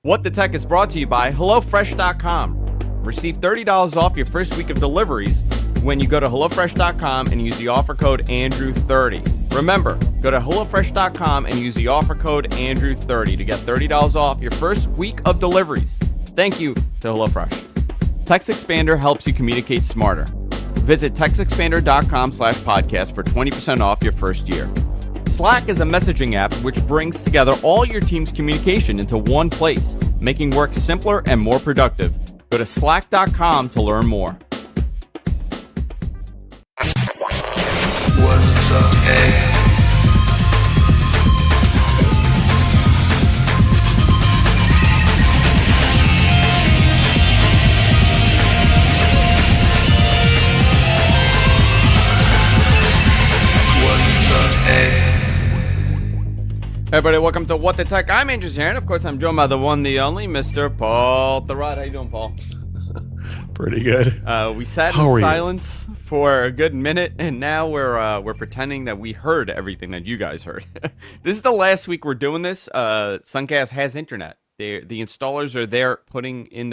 What the Tech is brought to you by HelloFresh.com. Receive $30 off your first week of deliveries when you go to HelloFresh.com and use the offer code Andrew30. Remember, go to HelloFresh.com and use the offer code Andrew30 to get $30 off your first week of deliveries. Thank you to HelloFresh. Text Expander helps you communicate smarter. Visit TextExpander.com/podcast for 20% off your first year. Slack is a messaging app which brings together all your team's communication into one place, making work simpler and more productive. Go to slack.com to learn more. What's up, hey? Hey everybody, welcome to What the Tech. I'm Andrew here, and of course I'm joined by the one, the only, Mr. Paul Thurrott. How you doing, Paul? Pretty good. We sat in silence for a good minute, and now we're pretending that we heard everything that you guys heard. This is the last week we're doing this. Suncast has internet. The installers are there putting in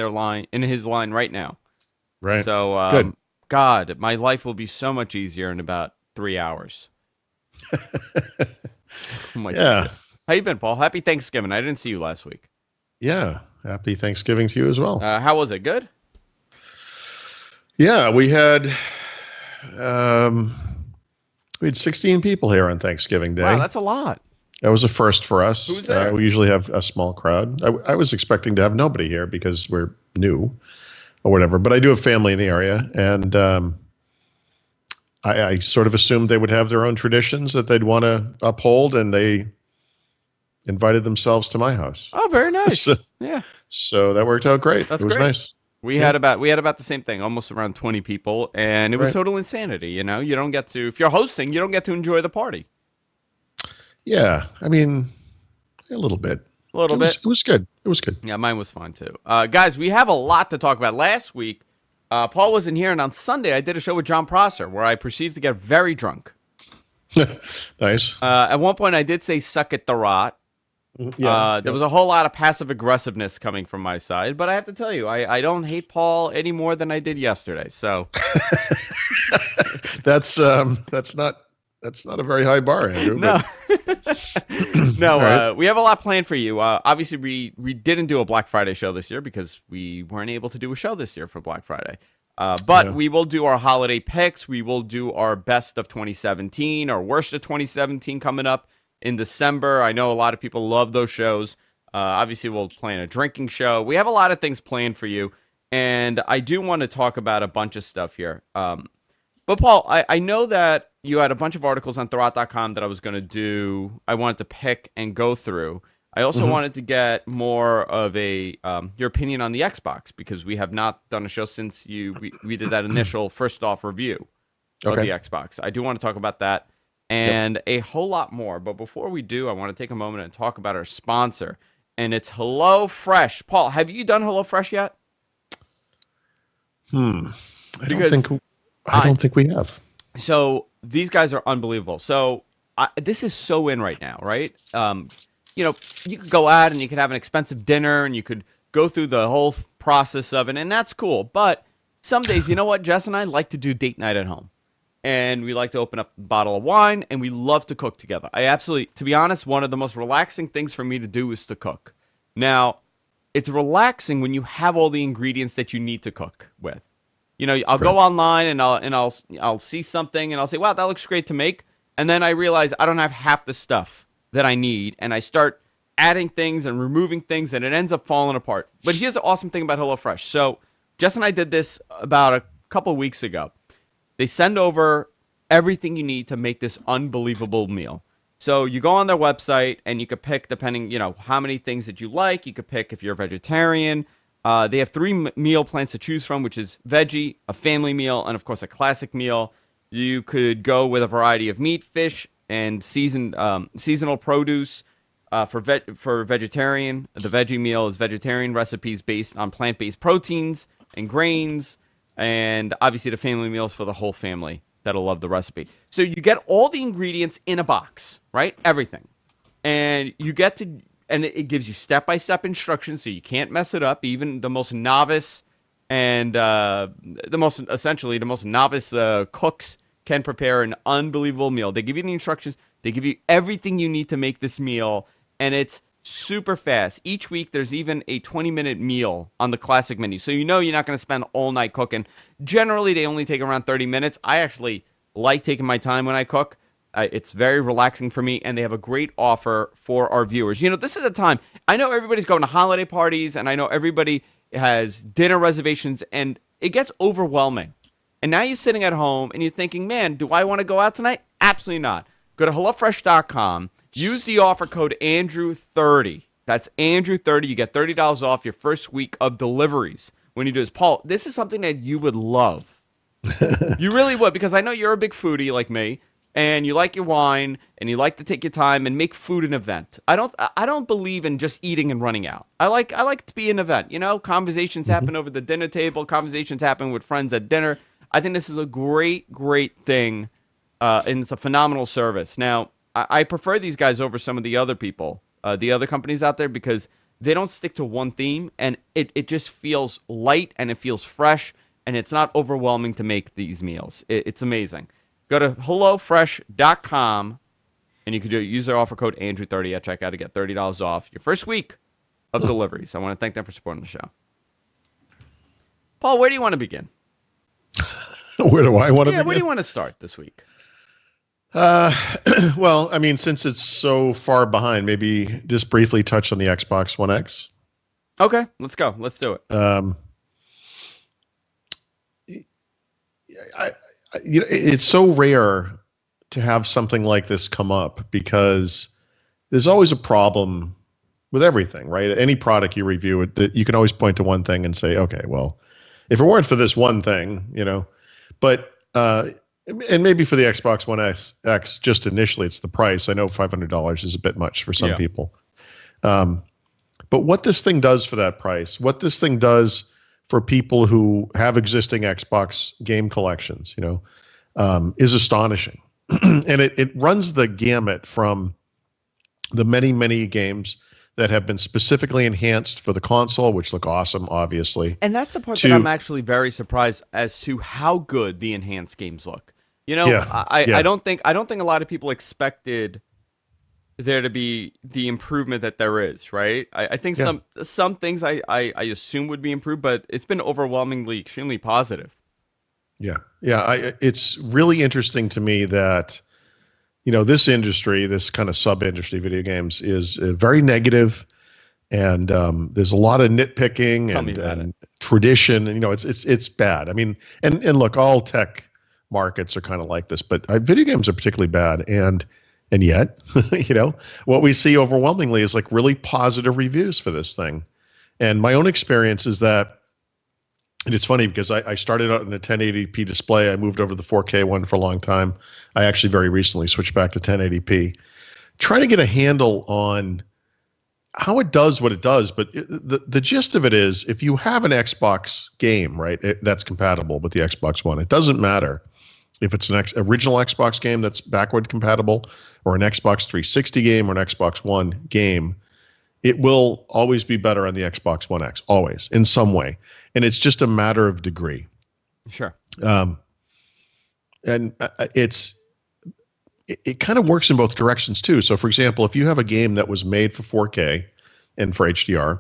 his line right now. Right. So, good. God, my life will be so much easier in about 3 hours. Yeah. How you been, Paul? Happy Thanksgiving. I didn't see you last week. Yeah. Happy Thanksgiving to you as well. How was it? Good? Yeah, we had 16 people here on Thanksgiving Day. Wow, that's a lot. That was a first for us. Who's there? We usually have a small crowd. I was expecting to have nobody here because we're new or whatever, but I do have family in the area, and I sort of assumed they would have their own traditions that they'd want to uphold, and they invited themselves to my house. Oh, very nice. Yeah. So that worked out great. It was nice. We had about the same thing, almost around 20 people, and it was total insanity. You know, you don't get to, if you're hosting, you don't get to enjoy the party. Yeah, I mean, a little bit. It was good. It was good. Yeah, mine was fine too. Guys, we have a lot to talk about. Last week, Paul wasn't here, and on Sunday, I did a show with John Prosser where I proceeded to get very drunk. Nice. At one point, I did say "suck it, Thurrott." There was a whole lot of passive aggressiveness coming from my side, but I have to tell you, I don't hate Paul any more than I did yesterday. So that's not a very high bar, Andrew. No, no. Right. We have a lot planned for you. Obviously, we didn't do a Black Friday show this year because we weren't able to do a show this year for Black Friday. But we will do our holiday picks. We will do our best of 2017, our worst of 2017 coming up in December. I know a lot of people love those shows. Obviously, we'll plan a drinking show. We have a lot of things planned for you, and I do want to talk about a bunch of stuff here. But Paul, I know that you had a bunch of articles on Thurrott.com that I was going to do. I wanted to pick and go through. I also wanted to get more of your opinion on the Xbox, because we have not done a show since we did that initial first off review of the Xbox. I do want to talk about that and a whole lot more. But before we do, I want to take a moment and talk about our sponsor, and it's HelloFresh. Paul, have you done HelloFresh yet? I don't think we have. So these guys are unbelievable. So this is so in right now, right? You know, you could go out and you could have an expensive dinner and you could go through the whole process of it, and that's cool. But some days, you know what, Jess and I like to do date night at home. And we like to open up a bottle of wine, and we love to cook together. To be honest, one of the most relaxing things for me to do is to cook. Now, it's relaxing when you have all the ingredients that you need to cook with. You know, I'll go online and I'll see something and I'll say, wow, that looks great to make. And then I realize I don't have half the stuff that I need, and I start adding things and removing things, and it ends up falling apart. But here's the awesome thing about HelloFresh. So Jess and I did this about a couple of weeks ago. They send over everything you need to make this unbelievable meal. So you go on their website and you could pick, depending, you know, how many things that you like. You could pick if you're a vegetarian. They have 3 meal plans to choose from, which is veggie, a family meal, and of course a classic meal. You could go with a variety of meat, fish, and seasonal produce. For vegetarian, the veggie meal is vegetarian recipes based on plant-based proteins and grains, and obviously the family meal is for the whole family that'll love the recipe. So you get all the ingredients in a box, right? Everything. And you get to and it gives you step-by-step instructions so you can't mess it up. Even the most novice and essentially the most novice cooks can prepare an unbelievable meal. They give you the instructions, they give you everything you need to make this meal, and it's super fast. Each week there's even a 20-minute meal on the classic menu, so you know you're not going to spend all night cooking. Generally they only take around 30 minutes. I actually like taking my time when I cook. It's very relaxing for me, and they have a great offer for our viewers. You know, this is a time, I know everybody's going to holiday parties, and I know everybody has dinner reservations, and it gets overwhelming. And now you're sitting at home, and you're thinking, man, do I want to go out tonight? Absolutely not. Go to HelloFresh.com, use the offer code Andrew30. That's Andrew30. You get $30 off your first week of deliveries when you do this. Paul, this is something that you would love. You really would, because I know you're a big foodie like me, and you like your wine, and you like to take your time and make food an event. I don't believe in just eating and running out. I like to be an event. You know, conversations happen over the dinner table. Conversations happen with friends at dinner. I think this is a great thing, and it's a phenomenal service. Now, I prefer these guys over some of the other people, the other companies out there, because they don't stick to one theme, and it just feels light, and it feels fresh, and it's not overwhelming to make these meals. It's amazing. Go to HelloFresh.com, and you can use their offer code Andrew30 at checkout to get $30 off your first week of deliveries. I want to thank them for supporting the show. Paul, where do you want to begin? Where do I want to begin? Yeah, where do you want to start this week? Well, I mean, since it's so far behind, maybe just briefly touch on the Xbox One X. Okay, let's go. Let's do it. It's so rare to have something like this come up because there's always a problem with everything, right? Any product you review, you can always point to one thing and say, okay, well, if it weren't for this one thing, but and maybe for the Xbox One X, just initially, it's the price. I know $500 is a bit much for some people. But what this thing does for that price, what this thing does for people who have existing Xbox game collections, is astonishing. And it runs the gamut from the many games that have been specifically enhanced for the console, which look awesome, obviously. And that's the part that I'm actually very surprised as to how good the enhanced games look. I don't think a lot of people expected there to be the improvement that there is, right? I think some things I assume would be improved, but it's been overwhelmingly extremely positive. Yeah. It's really interesting to me that, this industry, this kind of sub-industry, video games, is very negative, and there's a lot of nitpicking and tradition, and it's bad. I mean, and look, all tech markets are kind of like this, but video games are particularly bad, and yet, what we see overwhelmingly is like really positive reviews for this thing. And my own experience is that, and it's funny because I started out in a 1080p display. I moved over to the 4K one for a long time. I actually very recently switched back to 1080p, trying to get a handle on how it does what it does. But the gist of it is, if you have an Xbox game, right, that's compatible with the Xbox One, it doesn't matter if it's an original Xbox game that's backward compatible, or an Xbox 360 game, or an Xbox One game, it will always be better on the Xbox One X, always, in some way. And it's just a matter of degree. Sure. And it kind of works in both directions too. So for example, if you have a game that was made for 4K and for HDR,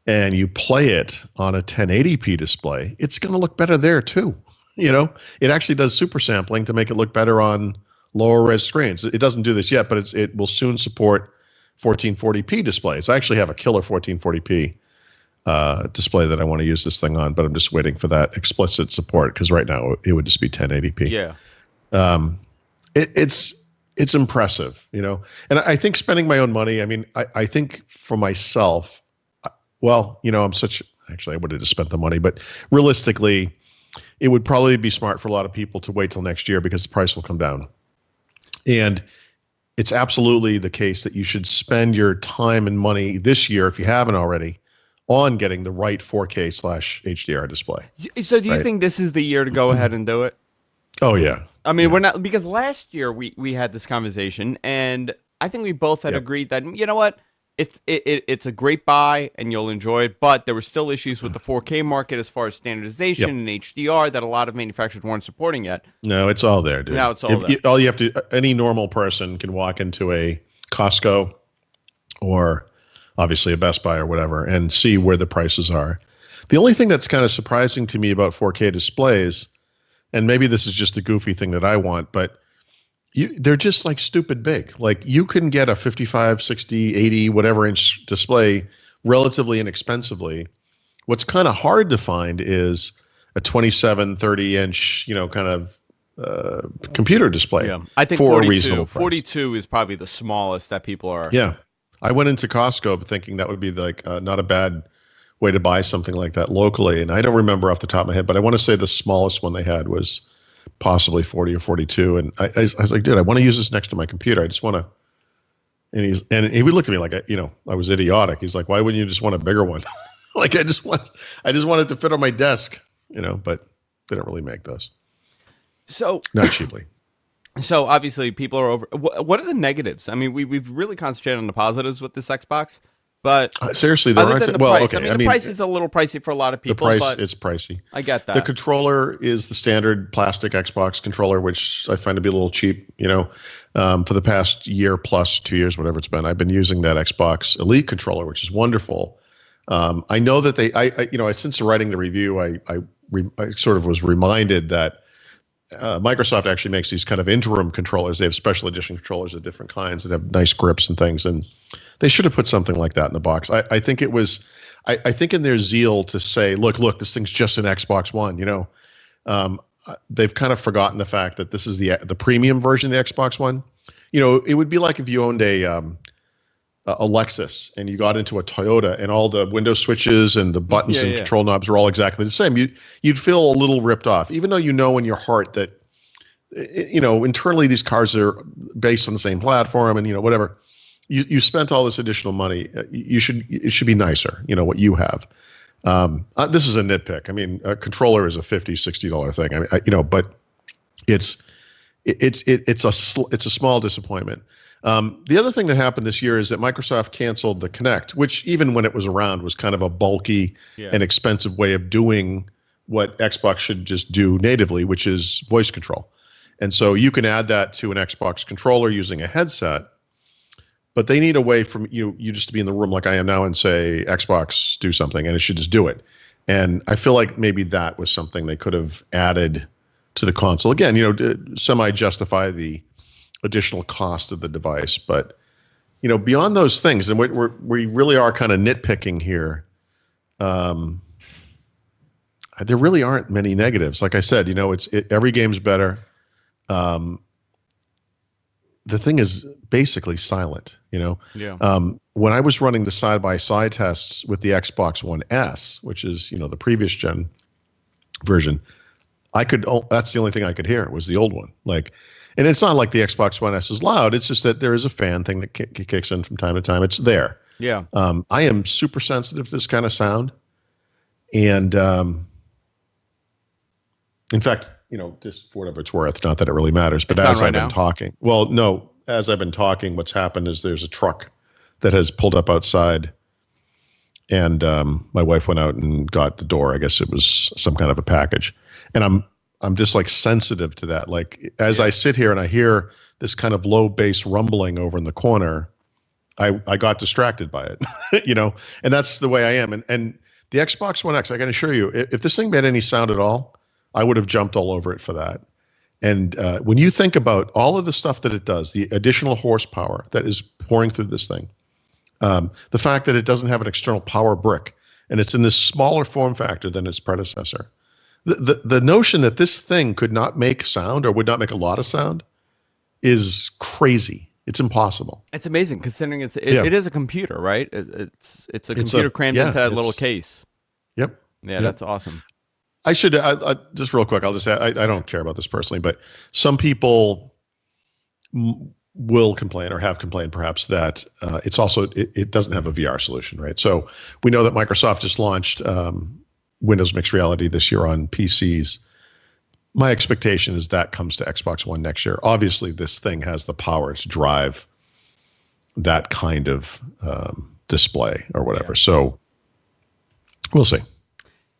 and you play it on a 1080p display, it's going to look better there too. It actually does super sampling to make it look better on lower res screens. It doesn't do this yet, but it will soon support 1440p displays. I actually have a killer 1440p display that I want to use this thing on, but I'm just waiting for that explicit support, because right now it would just be 1080p. Yeah. It's impressive, and I think spending my own money, I mean, I think for myself, well, actually I would have just spent the money, but realistically, it would probably be smart for a lot of people to wait till next year, because the price will come down. And it's absolutely the case that you should spend your time and money this year, if you haven't already, on getting the right 4K/HDR display. So do you think this is the year to go ahead and do it? Oh, yeah. I mean, we're not, because last year we had this conversation, and I think we both had agreed that, you know what, it's a great buy and you'll enjoy it, but there were still issues with the 4K market as far as standardization Yep. and HDR that a lot of manufacturers weren't supporting yet. No, it's all there, dude. Now it's all there. All you have to, any normal person can walk into a Costco or obviously a Best Buy or whatever and see where the prices are. The only thing that's kind of surprising to me about 4K displays, and maybe this is just a goofy thing that I want, but they're just like stupid big. Like you can get a 55, 60, 80, whatever inch display relatively inexpensively. What's kind of hard to find is a 27, 30 inch, kind of computer display. Yeah, I think for 42, a reasonable price. 42 is probably the smallest that people are. Yeah. I went into Costco thinking that would be like not a bad way to buy something like that locally. And I don't remember off the top of my head, but I want to say the smallest one they had was possibly 40 or 42. And I was like, dude, I want to use this next to my computer. I just want to. And he would look at me like, I was idiotic. He's like, why wouldn't you just want a bigger one? Like I just want it to fit on my desk, but they don't really make those. So not cheaply. So obviously people are over. What are the negatives? I mean, we've really concentrated on the positives with this Xbox, but seriously, there other aren't. than the Well, price, okay. I mean, the price is a little pricey for a lot of people. The price, but it's pricey. I get that. The controller is the standard plastic Xbox controller, which I find to be a little cheap. For the past year plus 2 years, whatever it's been, I've been using that Xbox Elite controller, which is wonderful. I know that since writing the review, I sort of was reminded that Microsoft actually makes these kind of interim controllers. They have special edition controllers of different kinds that have nice grips and things, and they should have put something like that in the box. I think it was, I think in their zeal to say, look, this thing's just an Xbox One. They've kind of forgotten the fact that this is the premium version of the Xbox One. It would be like if you owned a Lexus and you got into a Toyota and all the window switches and the buttons and control knobs are all exactly the same. You'd feel a little ripped off, even though in your heart that internally these cars are based on the same platform and whatever. You spent all this additional money. It should be nicer. What you have. This is a nitpick. I mean, a controller is a $50, $60 thing. I mean, but it's a small disappointment. The other thing that happened this year is that Microsoft canceled the Kinect, which even when it was around was kind of a bulky and expensive way of doing what Xbox should just do natively, which is voice control. And so you can add that to an Xbox controller using a headset, but they need a way from you just to be in the room like I am now and say, Xbox, do something, and it should just do it. And I feel like maybe that was something they could have added to the console. Again, semi-justify the additional cost of the device. But, beyond those things, and we really are kind of nitpicking here, there really aren't many negatives. Like I said, every game's better. The thing is basically silent, when I was running the side-by-side tests with the Xbox One S, which is, the previous gen version, that's the only thing I could hear was the old one. And it's not like the Xbox One S is loud. It's just that there is a fan thing that kicks in from time to time. It's there. Yeah. I am super sensitive to this kind of sound. And in fact, just for whatever it's worth, not that it really matters, but as I've been talking, as I've been talking, what's happened is there's a truck that has pulled up outside, and my wife went out and got the door. I guess it was some kind of a package, and I'm just like sensitive to that. Like as I sit here and I hear this kind of low bass rumbling over in the corner, I got distracted by it, and that's the way I am. And the Xbox One X, I can assure you, if this thing made any sound at all, I would have jumped all over it for that. And when you think about all of the stuff that it does, the additional horsepower that is pouring through this thing, the fact that it doesn't have an external power brick and it's in this smaller form factor than its predecessor, the notion that this thing could not make sound or would not make a lot of sound is crazy. It's impossible. It's amazing considering it is a computer, right? It's a computer crammed into that little case. Yep. Yeah, that's awesome. I should just real quick. I'll just say I don't care about this personally, but some people will complain or have complained perhaps that it doesn't have a VR solution, right? So we know that Microsoft just launched Windows Mixed Reality this year on PCs. My expectation is that comes to Xbox One next year. Obviously, this thing has the power to drive that kind of display or whatever. Yeah. So we'll see.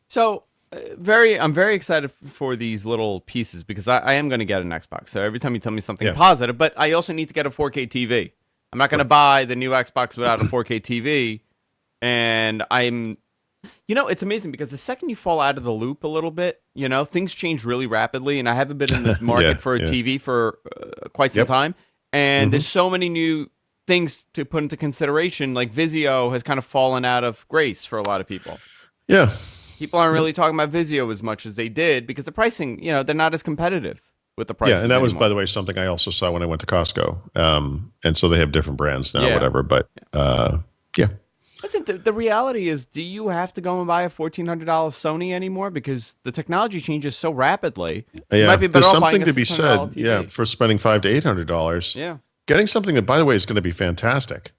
So I'm very excited for these little pieces because I am going to get an Xbox. So every time you tell me something Yeah. positive, but I also need to get a 4K TV. I'm not going to buy the new Xbox without a 4K TV. And it's amazing because the second you fall out of the loop a little bit, things change really rapidly. And I haven't been in the market Yeah, for a yeah. TV for quite some Yep. time. And Mhm. there's so many new things to put into consideration. Like Vizio has kind of fallen out of grace for a lot of people. Yeah. People aren't Yep. really talking about Vizio as much as they did because the pricing, they're not as competitive with the Yeah, and prices that was, by anymore. the way, something I also saw when I went to Costco. And so they have different brands now, Yeah. whatever. But yeah, Listen, the reality is, do you have to go and buy a $1,400 Sony anymore? Because the technology changes so rapidly. You might yeah. be better There's off buying something a to be $600 said. Yeah, TV. for spending $500 to $800, Yeah. getting something that, by the way, is going to be fantastic.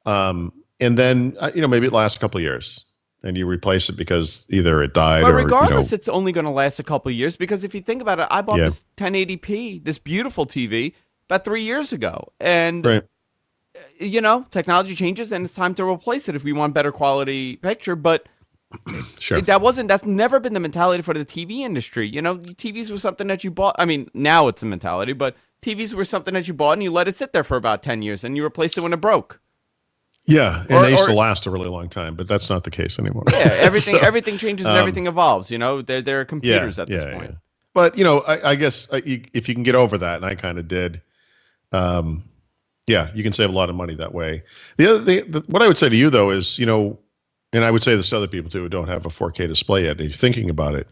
And then maybe it lasts a couple of years, and you replace it because either it died But or regardless, it's only going to last a couple of years because if you think about it, I bought yeah, this 1080p, this beautiful TV, about 3 years ago. And right, technology changes and it's time to replace it if we want better quality picture. But sure, that's never been the mentality for the TV industry. TVs were something that you bought. I mean, now it's a mentality, but TVs were something that you bought and you let it sit there for about 10 years and you replaced it when it broke. yeah. And Or, they used to or last a really long time, but that's not the case anymore. yeah, everything So, everything changes and everything evolves. They're yeah, computers at this yeah, yeah. point. But I guess if you can get over that, and I kind of did, um, yeah, you can save a lot of money that way. The other thing, what I would say to you though is, and I would say this to other people too who don't have a 4K display yet, and you're thinking about it,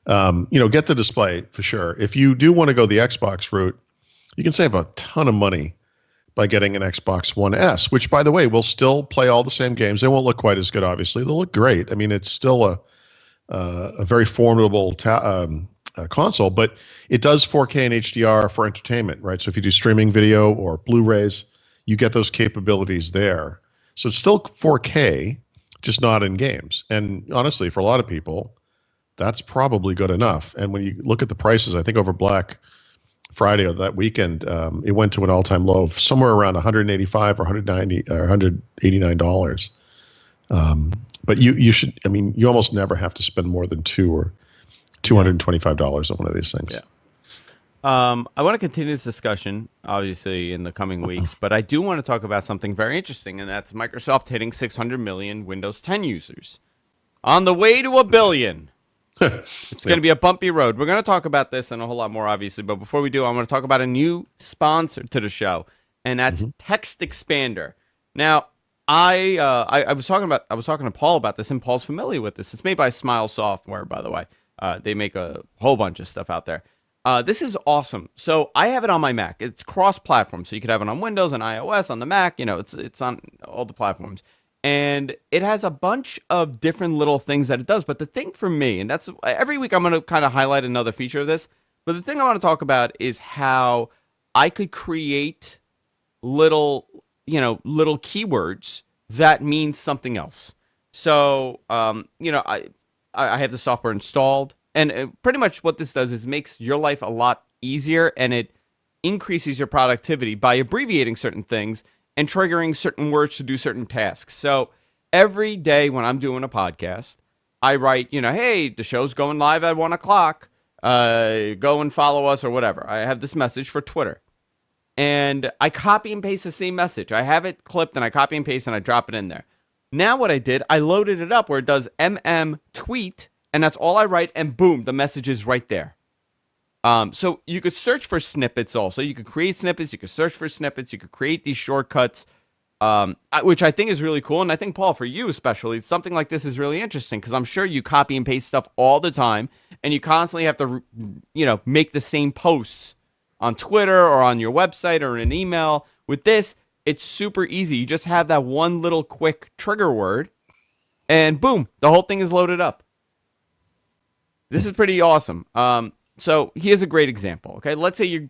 get the display for sure. If you do want to go the Xbox route, you can save a ton of money by getting an Xbox One S, which, by the way, will still play all the same games. They won't look quite as good, obviously. They'll look great. I mean, it's still a very formidable console, but it does 4K and HDR for entertainment, right? So if you do streaming video or Blu-rays, you get those capabilities there. So it's still 4K, just not in games. And honestly, for a lot of people, that's probably good enough. And when you look at the prices, I think over Black Friday of that weekend, it went to an all-time low of somewhere around 185 or 190 or $189. But you should, I mean, you almost never have to spend more than $225 on one of these things. Yeah. I want to continue this discussion, obviously, in the coming weeks, but I do want to talk about something very interesting, and that's Microsoft hitting 600 million Windows 10 users. On the way to a billion. It's going to be a bumpy road. We're going to talk about this and a whole lot more, obviously, but before we do, I want to talk about a new sponsor to the show, and that's Text Expander. Now, I was talking to Paul about this, and Paul's familiar with this. It's made by Smile Software, by the way. They make a whole bunch of stuff out there. This is awesome. So I have it on my Mac. It's cross-platform, so you could have it on Windows and iOS on the Mac. It's on all the platforms, and it has a bunch of different little things that it does. But the thing for me, and that's every week I'm going to kind of highlight another feature of this. But the thing I want to talk about is how I could create little keywords that mean something else. So, I have the software installed, and pretty much what this does is makes your life a lot easier, and it increases your productivity by abbreviating certain things and triggering certain words to do certain tasks. So every day when I'm doing a podcast, I write, hey, the show's going live at 1 o'clock. Go and follow us or whatever. I have this message for Twitter. And I copy and paste the same message. I have it clipped and I copy and paste and I drop it in there. Now what I did, I loaded it up where it does tweet, and that's all I write, and boom, the message is right there. So you could search for snippets also. You could create snippets, you could search for snippets, you could create these shortcuts, which I think is really cool. And I think, Paul, for you especially, something like this is really interesting because I'm sure you copy and paste stuff all the time, and you constantly have to, make the same posts on Twitter or on your website or in an email. With this, it's super easy. You just have that one little quick trigger word, and boom, the whole thing is loaded up. This is pretty awesome. So here's a great example. Okay, let's say you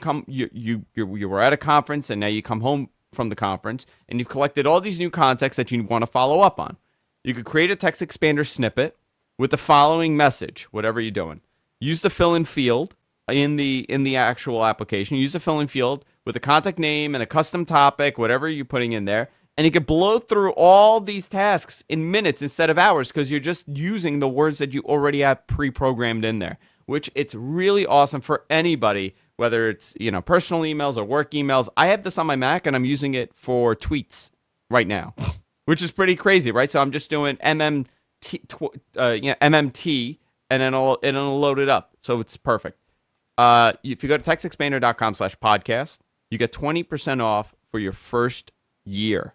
were at a conference, and now you come home from the conference, and you've collected all these new contacts that you want to follow up on. You could create a text expander snippet with the following message, whatever you're doing. Use the fill-in field in the actual application. You use a filling field with a contact name and a custom topic, whatever you're putting in there, and you can blow through all these tasks in minutes instead of hours because you're just using the words that you already have pre-programmed in there. Which it's really awesome for anybody, whether it's personal emails or work emails. I have this on my Mac and I'm using it for tweets right now, which is pretty crazy, right? So I'm just doing MMT, and then it'll load it up, so it's perfect. If you go to textexpander.com/podcast, you get 20% off for your first year.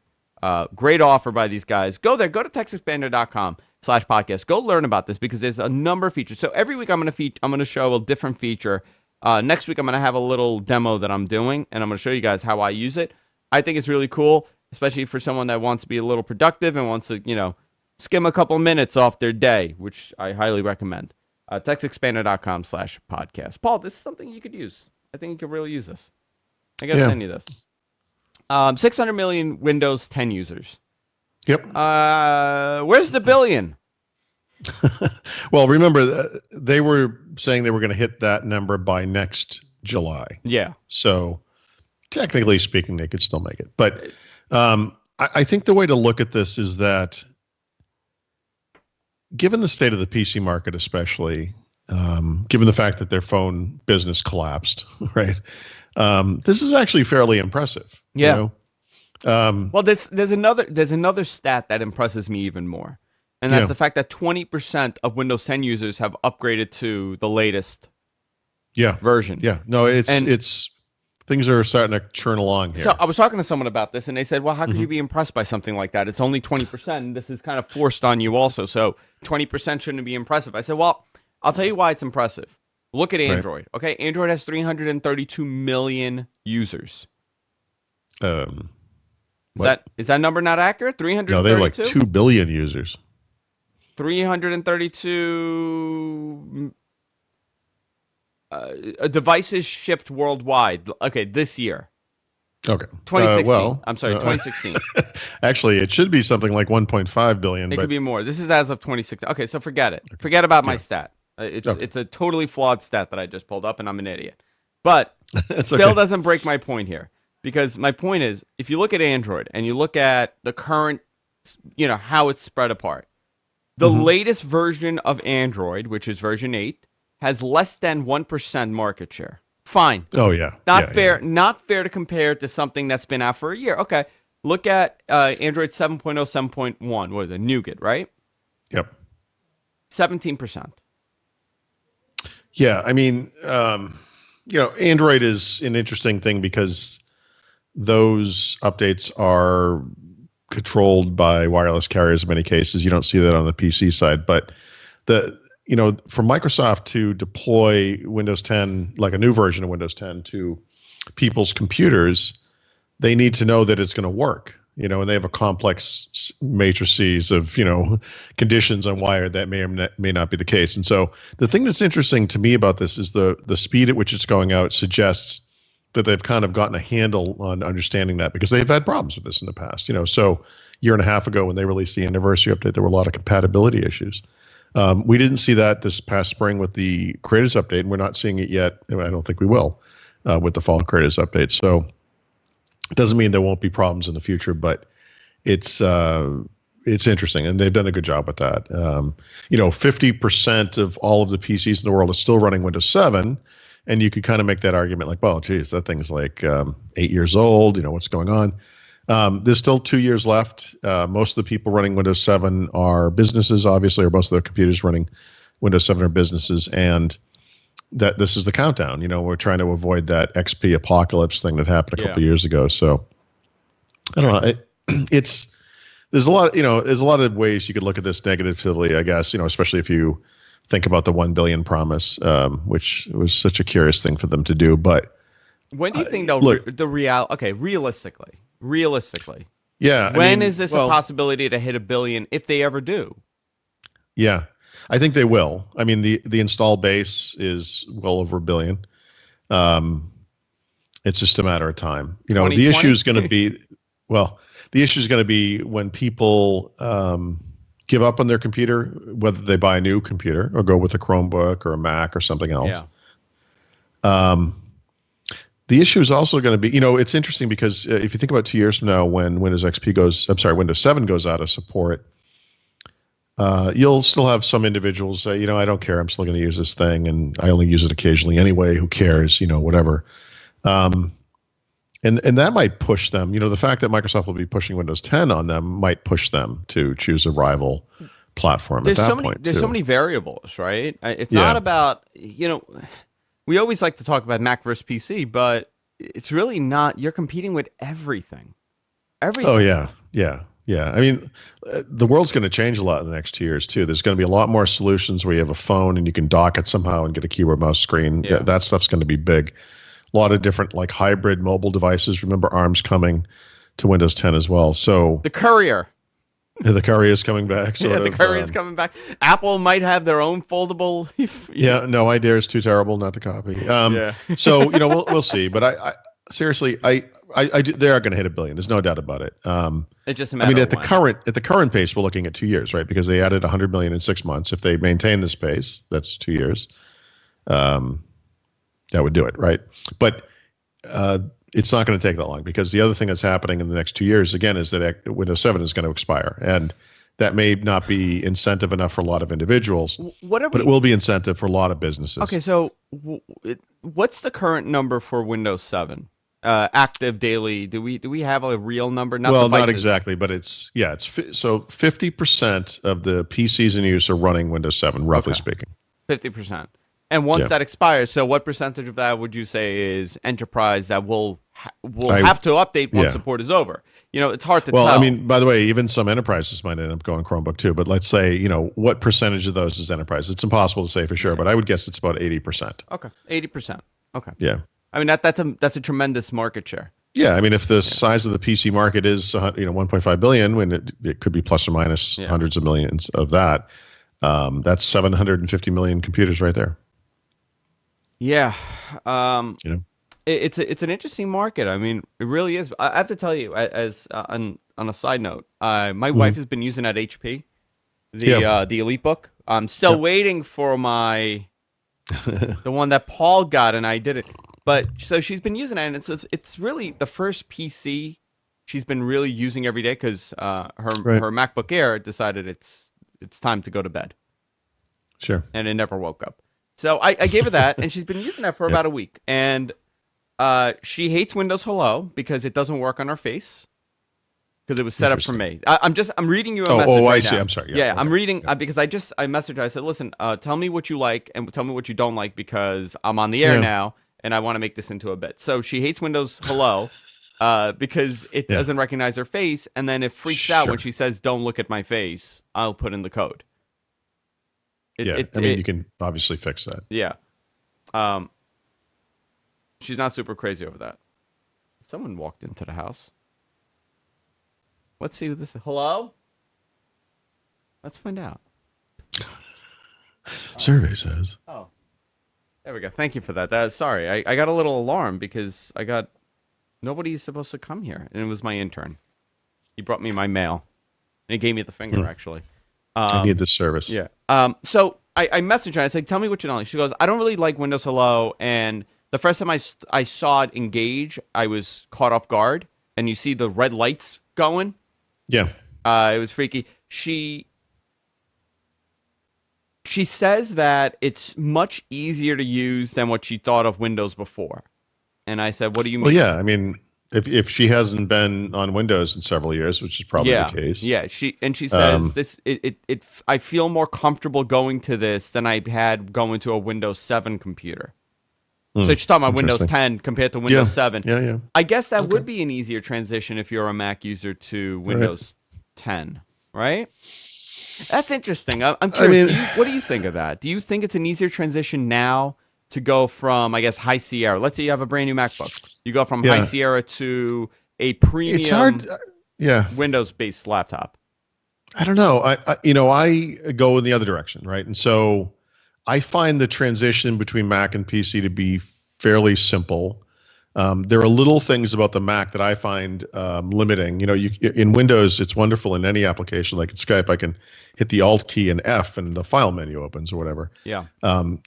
Great offer by these guys. Go there. Go to textexpander.com/podcast. Go learn about this because there's a number of features. So every week I'm going to show a different feature. Next week I'm going to have a little demo that I'm doing, and I'm going to show you guys how I use it. I think it's really cool, especially for someone that wants to be a little productive and wants to, skim a couple minutes off their day, which I highly recommend. Textexpander.com/podcast. Paul, this is something you could use. I think you could really use this. I got to send you this. 600 million Windows 10 users. Yep. Where's the billion? Well, remember, they were saying they were going to hit that number by next July. Yeah. So technically speaking, they could still make it. But I think the way to look at this is that given the state of the PC market, especially, given the fact that their phone business collapsed, right? This is actually fairly impressive. Yeah. You know? Well, there's another stat that impresses me even more, and that's the fact that 20% of Windows 10 users have upgraded to the latest version. Yeah. No, it's things are starting to churn along here. So I was talking to someone about this, and they said, well, how could you be impressed by something like that? It's only 20%, and this is kind of forced on you also. So 20% shouldn't be impressive. I said, well, I'll tell you why it's impressive. Look at Android. Right. Okay, Android has 332 million users. Is that number not accurate? 332? No, they have like 2 billion users. 332 devices shipped worldwide. Okay, this year. Okay. 2016. I'm sorry, 2016. Actually, it should be something like 1.5 billion. It could be more. This is as of 2016. Okay, so forget it. Forget about my stat. It's a totally flawed stat that I just pulled up, and I'm an idiot. But it still doesn't break my point here. Because my point is, if you look at Android and you look at the current, how it's spread apart, the latest version of Android, which is version 8, has less than 1% market share. Fine. Oh, yeah. Not fair. Not fair to compare to something that's been out for a year. Okay. Look at Android 7.0, 7.1. What is it? Nougat, right? Yep. 17%. Yeah. I mean, Android is an interesting thing because those updates are controlled by wireless carriers in many cases. You don't see that on the PC side, but for Microsoft to deploy Windows 10, like a new version of Windows 10 to people's computers, they need to know that it's going to work, and they have a complex matrices of, conditions on why that may or may not be the case. And so the thing that's interesting to me about this is the speed at which it's going out suggests that they've kind of gotten a handle on understanding that because they've had problems with this in the past. So a year and a half ago when they released the anniversary update, there were a lot of compatibility issues. We didn't see that this past spring with the Creators Update, and we're not seeing it yet. I don't think we will with the fall Creators Update. So it doesn't mean there won't be problems in the future, but it's interesting, and they've done a good job with that. 50% of all of the PCs in the world are still running Windows 7, and you could kind of make that argument like, well, geez, that thing's like 8 years old. What's going on? There's still 2 years left. Most of the people running Windows 7 are businesses, obviously, or most of their computers running Windows 7 are businesses, and that this is the countdown. We're trying to avoid that XP apocalypse thing that happened a couple years ago. So I don't know. There's a lot of ways you could look at this negatively, I guess. Especially if you think about the 1 billion promise, which was such a curious thing for them to do. But when do you think realistically? Yeah. When is this a possibility to hit 1 billion if they ever do? Yeah, I think they will. I mean, the install base is well over 1 billion. It's just a matter of time. The issue is going to be, when people give up on their computer, whether they buy a new computer or go with a Chromebook or a Mac or something else. Um, the issue is also going to be, it's interesting because if you think about 2 years from now, when Windows 7 goes out of support, you'll still have some individuals say, I don't care. I'm still going to use this thing, and I only use it occasionally anyway. Who cares? Whatever. Um, and that might push them. The fact that Microsoft will be pushing Windows 10 on them might push them to choose a rival platform at that point. There's too. so many variables, right? It's Yeah. not about we always like to talk about Mac versus PC, but it's really not. You're competing with everything. Everything. Oh yeah, yeah, yeah. I mean, the world's going to change a lot in the next 2 years too. There's going to be a lot more solutions where you have a phone and you can dock it somehow and get a keyboard mouse screen. Yeah. That stuff's going to be big. A lot of different like hybrid mobile devices. Remember, ARM's coming to Windows 10 as well. So The Courier. the Courier is coming back. The Courier is coming back. Apple might have their own foldable. Yeah, no idea. It's too terrible not to copy. Yeah. So we'll see. But I seriously, they are going to hit 1 billion. There's no doubt about it. It's just a I matter mean, of at the current pace, we're looking at 2 years, right? Because they added 100 million in 6 months. If they maintain this pace, that's 2 years. That would do it, right? But it's not going to take that long, because the other thing that's happening in the next 2 years, again, is that Windows 7 is going to expire, and that may not be incentive enough for a lot of individuals, but it will be incentive for a lot of businesses. Okay, so what's the current number for Windows 7? Active daily? Do we have a real number? Not exactly, but so 50% of the PCs in use are running Windows 7, roughly speaking. 50%. And once that expires, so what percentage of that would you say is enterprise that will have to update once support is over? It's hard to tell. Well, I mean, by the way, even some enterprises might end up going Chromebook too. But let's say, what percentage of those is enterprise? It's impossible to say for sure, but I would guess it's about 80%. Okay, 80%. Okay. Yeah. I mean, that's a tremendous market share. Yeah, I mean, if the size of the PC market is 1.5 billion, when it could be plus or minus hundreds of millions of that, that's 750 million computers right there. Yeah. It's an interesting market. I mean, it really is. I have to tell you, as on a side note, my wife has been using that HP, the EliteBook. I'm still waiting for the one that Paul got, and I did it. But so she's been using it, and it's really the first PC she's been really using every day, because her MacBook Air decided it's time to go to bed. Sure. And it never woke up. So I gave her that, and she's been using that for about a week. And she hates Windows Hello because it doesn't work on her face, because it was set up for me. I'm reading you a message right I see. now. I'm sorry. Yeah, I'm reading because I messaged her. I said, listen, tell me what you like and tell me what you don't like, because I'm on the air now and I want to make this into a bit. So she hates Windows Hello because it doesn't recognize her face, and then it freaks out when she says, "Don't look at my face. I'll put in the code." You can obviously fix that. Yeah. She's not super crazy over that. Someone walked into the house. Let's see who this is. Hello? Let's find out. Survey says. Oh. There we go. Thank you for that. Sorry. I got a little alarmed because nobody's supposed to come here. And it was my intern. He brought me my mail. And he gave me the finger, actually. I need this service. Yeah. So I messaged her. I said, tell me what you don't like. She goes, I don't really like Windows Hello. And the first time I saw it engage, I was caught off guard. And you see the red lights going. Yeah. It was freaky. She says that it's much easier to use than what she thought of Windows before. And I said, what do you mean? Well, yeah. I mean, if she hasn't been on Windows in several years, which is probably the case. Yeah. She says I feel more comfortable going to this than I had going to a Windows 7 computer. So she's talking about Windows 10 compared to Windows 7. Yeah. I guess that would be an easier transition if you're a Mac user to Windows 10, right? That's interesting. I'm curious. What do you think of that? Do you think it's an easier transition now to go from, I guess, High Sierra? Let's say you have a brand new MacBook. You go from High Sierra to a premium Windows-based laptop. I don't know. I go in the other direction, right? And so I find the transition between Mac and PC to be fairly simple. There are little things about the Mac that I find limiting. In Windows, it's wonderful in any application. Like in Skype, I can hit the Alt key and F, and the file menu opens or whatever. Yeah.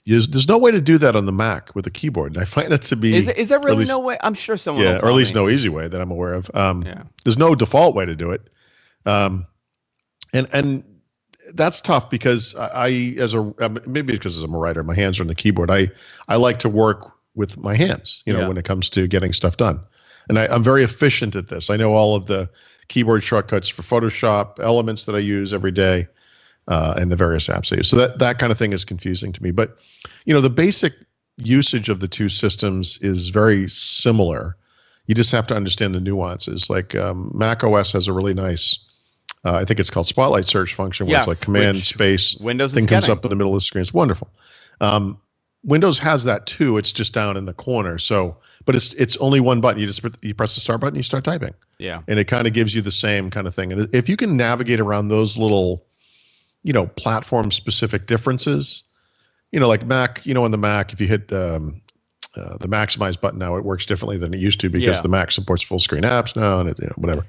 There's no way to do that on the Mac with a keyboard, and I find that to be Is there or at really least no way? I'm sure someone will yeah, or tell at least me. no easy way that I'm aware of. Yeah. There's no default way to do it, and that's tough because maybe because I'm a writer, my hands are on the keyboard. I like to work with my hands, Yeah. when it comes to getting stuff done, and I'm very efficient at this. I know all of the keyboard shortcuts for Photoshop, elements that I use every day, and the various apps I use. So that kind of thing is confusing to me. But the basic usage of the two systems is very similar. You just have to understand the nuances. Like Mac OS has a really nice, I think it's called Spotlight search function, where Yes, it's like command which space Windows thing is comes getting. up in the middle of the screen. It's wonderful. Windows has that too. It's just down in the corner. So, but it's only one button. You press the start button, you start typing, Yeah. and it kind of gives you the same kind of thing. And if you can navigate around those little, platform specific differences, like Mac, on the Mac, if you hit the maximize button now, it works differently than it used to because Yeah. the Mac supports full screen apps now, and whatever.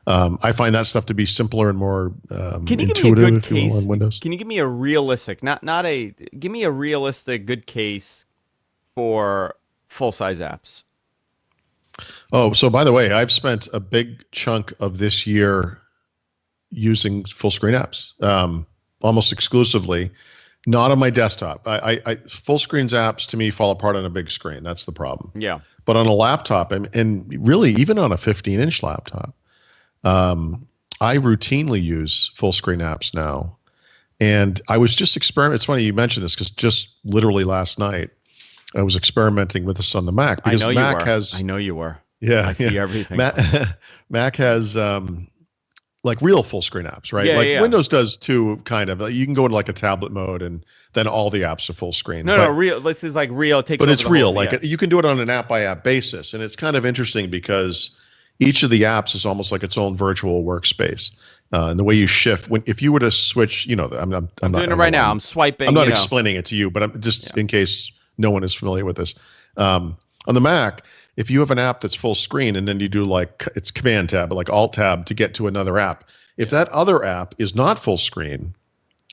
I find that stuff to be simpler and more Can you give me a intuitive, good if you will, case? on Windows. Can you give me a realistic, not a, give me a realistic good case for full size apps? Oh, so by the way, I've spent a big chunk of this year using full screen apps, almost exclusively. Not on my desktop. I full screens apps to me fall apart on a big screen. That's the problem. Yeah. But on a laptop, and really even on a 15-inch laptop, I routinely use full screen apps now. And I was just experimenting. It's funny you mentioned this because just literally last night, I was experimenting with this on the Mac because I know Mac you were. has, I know you were. yeah, I see yeah. everything. Mac, Mac has like real full screen apps, right? Yeah, Like yeah, yeah. Windows does too, kind of. You can go into like a tablet mode, and then all the apps are full screen. No, real. This is like real. Takes But over it's the real. whole, Like yeah. you can do it on an app by app basis, and it's kind of interesting because each of the apps is almost like its own virtual workspace. And the way you shift, if you were to switch, I'm doing it right now. I'm swiping. I'm not you know. explaining it to you, but I'm just Yeah. in case no one is familiar with this. On the Mac, if you have an app that's full screen and then you do like it's Command tab, but like Alt tab to get to another app, if that other app is not full screen,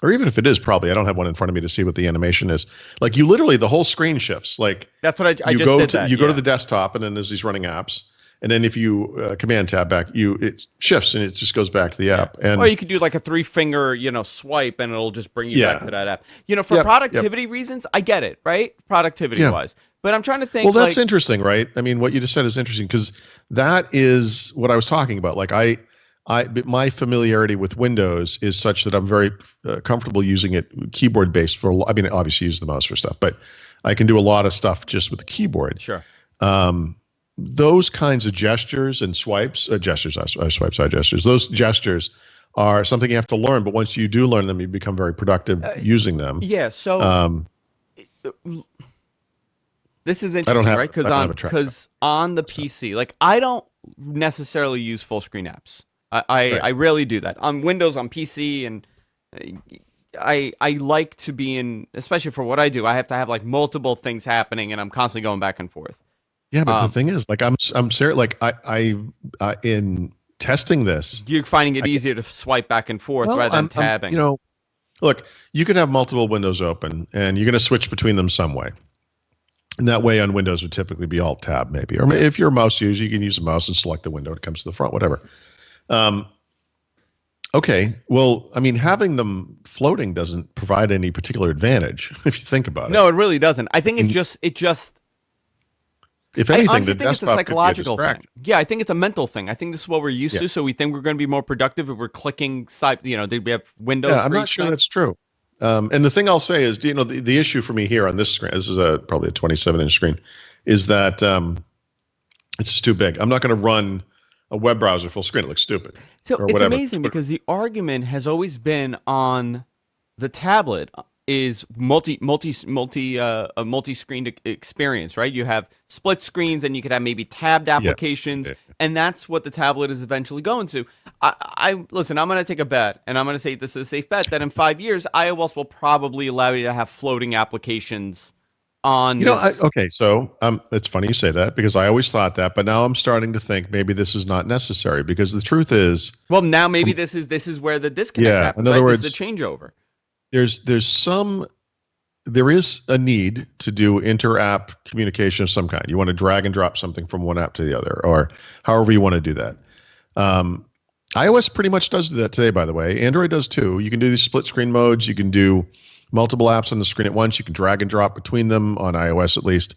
or even if it is, probably I don't have one in front of me to see what the animation is. Like you literally the whole screen shifts. Like That's what I you just go did to that. you go to yeah. the desktop and then there's these running apps. And then if you Command tab back, it shifts and it just goes back to the app. And Or you could do like a 3-finger, swipe, and it'll just bring you back Yeah. to that app. For Yep, productivity reasons, I get it, right? Productivity Yeah. wise, but I'm trying to think. well, that's like, interesting, right? I mean, what you just said is interesting because that is what I was talking about. Like but my familiarity with Windows is such that I'm very comfortable using it keyboard based for. I mean, obviously use the mouse for stuff, but I can do a lot of stuff just with the keyboard. Sure. Those kinds of gestures and swipes, swipes, side gestures. Those gestures are something you have to learn. But once you do learn them, you become very productive using them. Yeah. So this is I interesting, don't have right? I don't have a track. Because on the PC, like I don't necessarily use full screen apps. Right. I rarely do that on Windows, on PC, and I like to be in, especially for what I do. I have to have like multiple things happening, and I'm constantly going back and forth. Yeah, but the thing is, like, I'm serious. Like, I in testing this, You're finding it easier to swipe back and forth rather than tabbing. look, you could have multiple windows open, and you're going to switch between them some way. And that way on Windows would typically be Alt Tab, maybe. Or if you're a mouse user, you can use a mouse and select the window. It comes to the front, whatever. Okay, well, I mean, having them floating doesn't provide any particular advantage if you think about it. No, it really doesn't. I think it just. If I anything, honestly the think it's a desktop could be psychological thing. distraction. Yeah, I think it's a mental thing. I think this is what we're used Yeah. to, so we think we're going to be more productive if we're clicking side. We have windows. Yeah, I'm for not each sure thing. that's true. And the thing I'll say is, the issue for me here on this screen, this is probably a 27-inch screen, is that it's just too big. I'm not going to run a web browser full screen. It looks stupid. So or it's whatever. amazing because the argument has always been on the tablet is a multi-screen experience, right? You have split screens and you could have maybe tabbed applications, Yeah. and that's what the tablet is eventually going to. I listen, I'm going to take a bet, and I'm going to say this is a safe bet that in 5 years, iOS will probably allow you to have floating applications on this. Okay, so it's funny you say that because I always thought that, but now I'm starting to think maybe this is not necessary because the truth is, Well, now maybe from this is where the disconnect yeah, in happens, other right? This is a words, changeover. there's some there is a need to do inter-app communication of some kind. You want to drag and drop something from one app to the other, or however you want to do that. Um, iOS pretty much does do that today, by the way. Android does too. You can do these split screen modes. You can do multiple apps on the screen at once. You can drag and drop between them on iOS at least.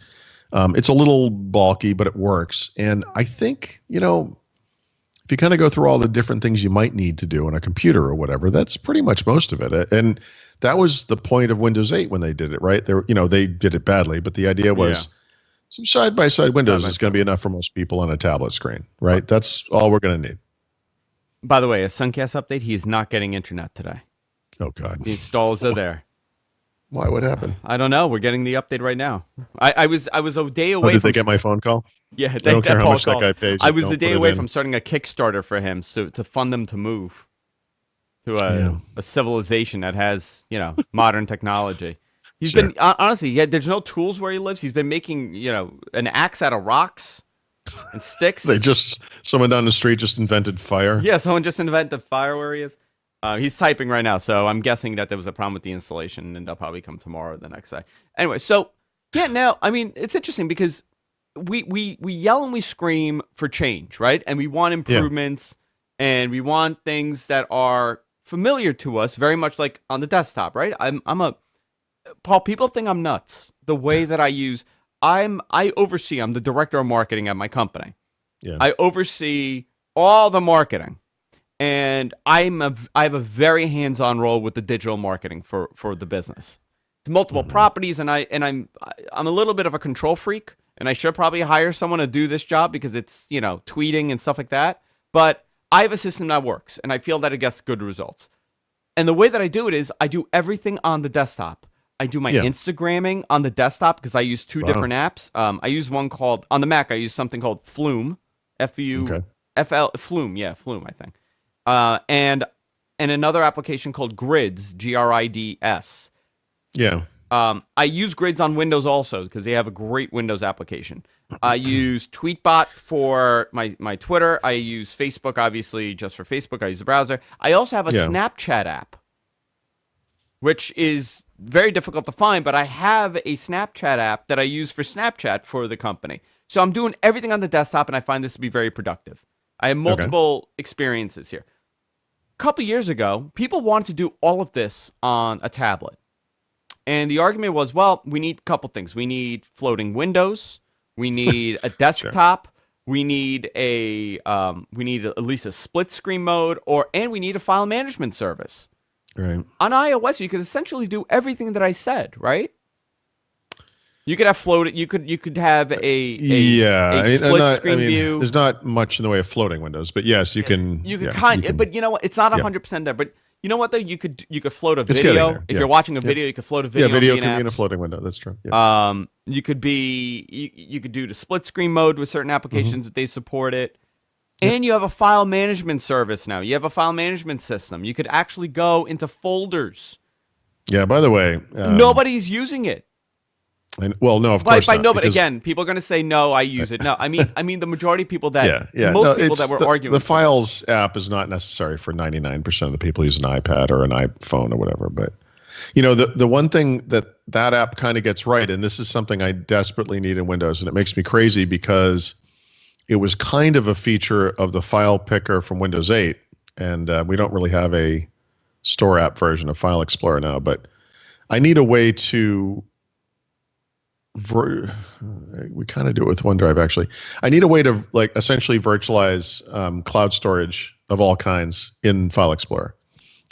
It's a little bulky, but it works. And I think, if you kind of go through all the different things you might need to do on a computer or whatever, that's pretty much most of it. And that was the point of Windows 8 when they did it, right? They did it badly, but the idea Yeah, was some side-by-side side windows by is going to side. be enough for most people on a tablet screen, right? That's all we're going to need. By the way, a Suncast update. He is not getting internet today. Oh, God. The installs are there. Why? What happened? I don't know. We're getting the update right now. I was a day Oh, away did they from. get my phone call? Yeah, I don't care that how Paul much that called. guy pays. I You was a don't day put it away in. from starting a Kickstarter for him, to fund him to move to Yeah, a civilization that has modern technology. He's sure. been honestly, yeah. There's no tools where he lives. He's been making an axe out of rocks and sticks. Someone down the street just invented fire. Yeah, someone just invented fire where he is. He's typing right now, so I'm guessing that there was a problem with the installation, and they'll probably come tomorrow or the next day. Anyway, so yeah, now I mean it's interesting because we yell and we scream for change, right? And we want Yeah. improvements, and we want things that are familiar to us, very much like on the desktop, right? I'm a Paul. People think I'm nuts the way that I use. I oversee. I'm the director of marketing at my company. Yeah. I oversee all the marketing, and I have a very hands-on role with the digital marketing for the business. It's multiple Hmm. properties, and I'm a little bit of a control freak, and I should probably hire someone to do this job because it's tweeting and stuff like that. But I have a system that works, and I feel that it gets good results. And the way that I do it is I do everything on the desktop. I do my Yeah. Instagramming on the desktop because I use two Wow. different apps. I use one called on the Mac. I use something called Flume, Okay. Flume, yeah, Flume, I think. And another application called Grids, Grids. Yeah. I use Grids on Windows also because they have a great Windows application. I use Tweetbot for my Twitter. I use Facebook, obviously, just for Facebook. I use the browser. I also have a Yeah. Snapchat app, which is very difficult to find, but I have a Snapchat app that I use for Snapchat for the company. So I'm doing everything on the desktop, and I find this to be very productive. I have Okay. multiple experiences here. A couple years ago, people wanted to do all of this on a tablet. And the argument was, well, we need a couple things. We need floating windows. We need a desktop. We need at least a split screen mode, and we need a file management service. Right. On iOS, you could essentially do everything that I said, right? You could have floated. You could have Yeah. a split screen view. There's not much in the way of floating windows, but yes, you can. You could Yeah, kind, you can- but you know what? It's not yeah. 100% there. But you know what though? You could float a It's getting video. there, If yeah. you're watching a Yeah. video, you could float a Yeah, video. video and can be in a apps. floating window. That's true. Yeah. You could you could do the split screen mode with certain applications that they support it. And you have a file management service now. You have a file management system. You could actually go into folders. Yeah. By the way, Nobody's using it. well, no, of course By not. nobody, because- again, people are going to say no. I use it. No, I mean the majority of people that Yeah. most No, people it's that were the, arguing The for Files app is not necessary for 99% of the people use an iPad or an iPhone or whatever. But the one thing that app kind of gets right, and this is something I desperately need in Windows, and it makes me crazy because it was kind of a feature of the file picker from Windows 8, and we don't really have a store app version of File Explorer now. But I need a way to we kind of do it with OneDrive actually. I need a way to essentially virtualize cloud storage of all kinds in File Explorer.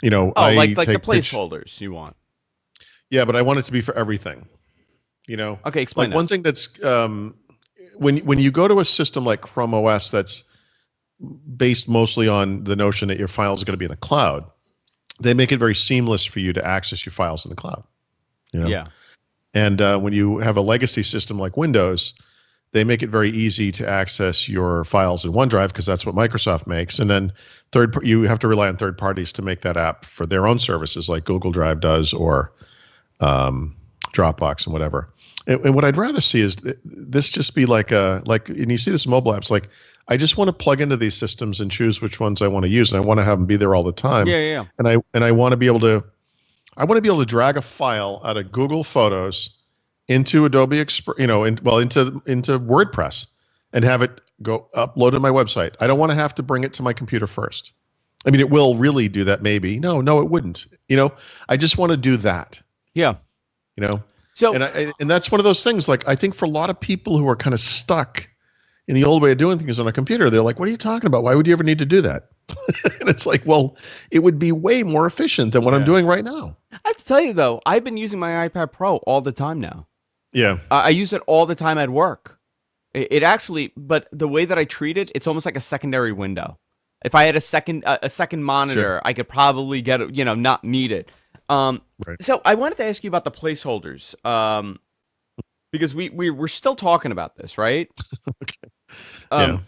like the take placeholders you want. Yeah, but I want it to be for everything. Okay, explain Like that. one thing that's when you go to a system like Chrome OS that's based mostly on the notion that your files are going to be in the cloud, they make it very seamless for you to access your files in the cloud. Yeah. And when you have a legacy system like Windows, they make it very easy to access your files in OneDrive because that's what Microsoft makes. And then you have to rely on third parties to make that app for their own services like Google Drive does or Dropbox and whatever. And what I'd rather see is this just be like and you see this in mobile apps, like I just want to plug into these systems and choose which ones I want to use, and I want to have them be there all the time. Yeah, yeah, yeah. And I want to be able to, I want to be able to drag a file out of Google Photos into Adobe Express, into WordPress, and have it go upload to my website. I don't want to have to bring it to my computer first. I mean, it will really do that, maybe. No, it wouldn't. I just want to do that. Yeah. You know. So And that's one of those things. Like, I think for a lot of people who are kind of stuck in the old way of doing things on a computer, they're like, "What are you talking about? Why would you ever need to do that?" And it's like, well, it would be way more efficient than what I'm doing right now. I have to tell you though, I've been using my iPad Pro all the time now. Yeah. I use it all the time at work. It actually, but the way that I treat it, it's almost like a secondary window. If I had a second monitor, Sure. I could probably get it, not need it. Right. So I wanted to ask you about the placeholders, because we're still talking about this, right? Okay. Yeah.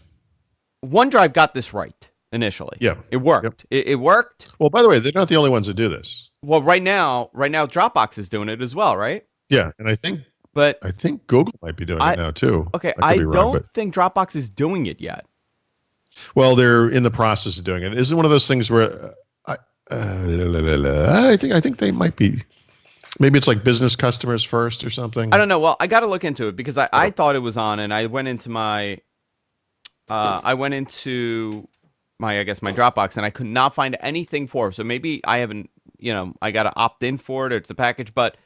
OneDrive got this right initially. Yeah. It worked. Yep. It worked. Well, by the way, they're not the only ones that do this. Well, right now, Dropbox is doing it as well, right? Yeah, and I think But Google might be doing it now too. okay, I I could be wrong, don't think Dropbox is doing it yet. well, they're in the process of doing it. Isn't one of those things where I think they might be. Maybe it's like business customers first or something. I don't know. Well, I got to look into it because I thought it was on, and I went into my I guess my Dropbox, and I could not find anything for it. So maybe I haven't, I got to opt in for it, or it's a package. But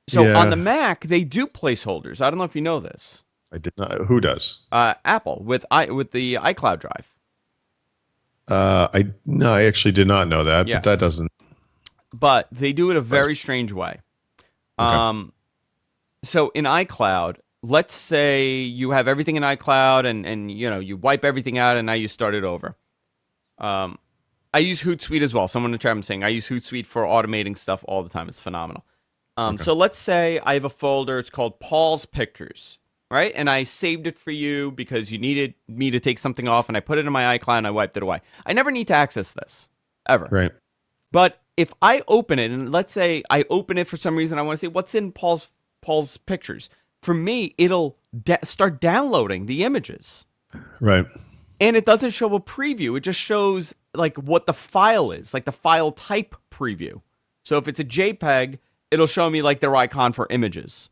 so Yeah. on the Mac, they do placeholders. I don't know if you know this. I did not. Who does? Apple with the iCloud drive. I actually did not know that. Yes. But that doesn't. But they do it a very strange way. Okay. So in iCloud, let's say you have everything in iCloud and you wipe everything out and now you start it over. I use Hootsuite as well. Someone in the chat I'm saying I use Hootsuite for automating stuff all the time. It's phenomenal. Okay. So let's say I have a folder. It's called Paul's Pictures, right? And I saved it for you because you needed me to take something off, and I put it in my iCloud and I wiped it away. I never need to access this ever. Right. But if I open it, and let's say I open it for some reason, I want to see what's in Paul's Pictures. For me, it'll start downloading the images. Right. And it doesn't show a preview. It just shows like what the file is, like the file type preview. So if it's a JPEG, it'll show me like their icon for images.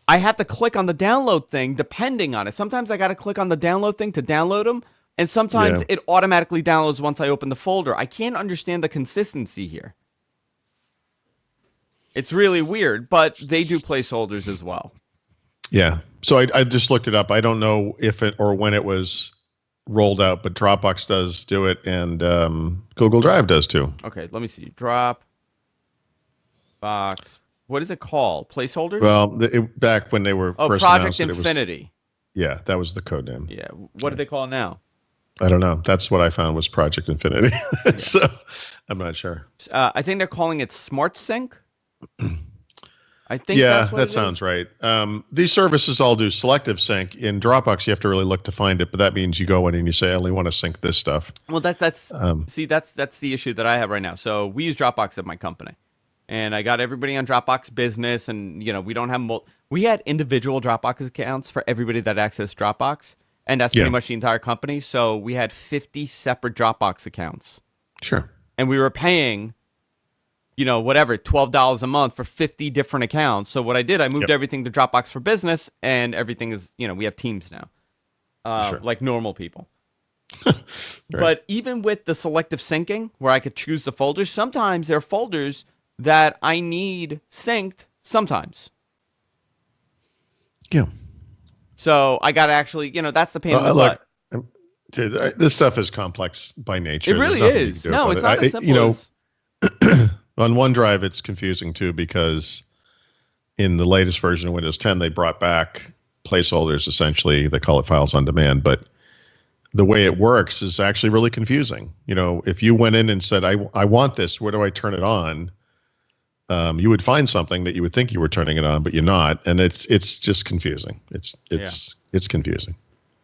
I have to click on the download thing depending on it. Sometimes I got to click on the download thing to download them. And sometimes it automatically downloads once I open the folder. I can't understand the consistency here. It's really weird, but they do placeholders as well. Yeah. So I just looked it up. I don't know if it or when it was rolled out, but Dropbox does do it, and Google Drive does too. Okay, let me see. Dropbox. What is it called? Placeholders? Well, back when they were first Project announced it, Infinity. Yeah, that was the code name. Yeah. What do they call it now? I don't know. That's what I found was Project Infinity. So I'm not sure. I think they're calling it Smart Sync. I think Yeah, that's what that it sounds is. right. These services all do selective sync. In Dropbox, you have to really look to find it, but that means you go in and you say, I only want to sync this stuff. Well, that's the issue that I have right now. So we use Dropbox at my company, and I got everybody on Dropbox Business, and we don't have we had individual Dropbox accounts for everybody that accessed Dropbox, and that's pretty much the entire company. So we had 50 separate Dropbox accounts. Sure. And we were paying, whatever, $12 a month for 50 different accounts. So what I did, I moved everything to Dropbox for Business, and everything is, we have teams now, like normal people. Right. But even with the selective syncing, where I could choose the folders, sometimes there are folders that I need synced sometimes. Yeah. So I got to actually, that's the pain in the butt. Dude, this stuff is complex by nature. It really There's nothing you is. can do No, about it's it. not as simple as... On OneDrive, it's confusing too, because in the latest version of Windows 10, they brought back placeholders. Essentially, they call it files on demand, but the way it works is actually really confusing. If you went in and said, I want this, where do I turn it on? You would find something that you would think you were turning it on, but you're not. And it's just confusing. It's confusing.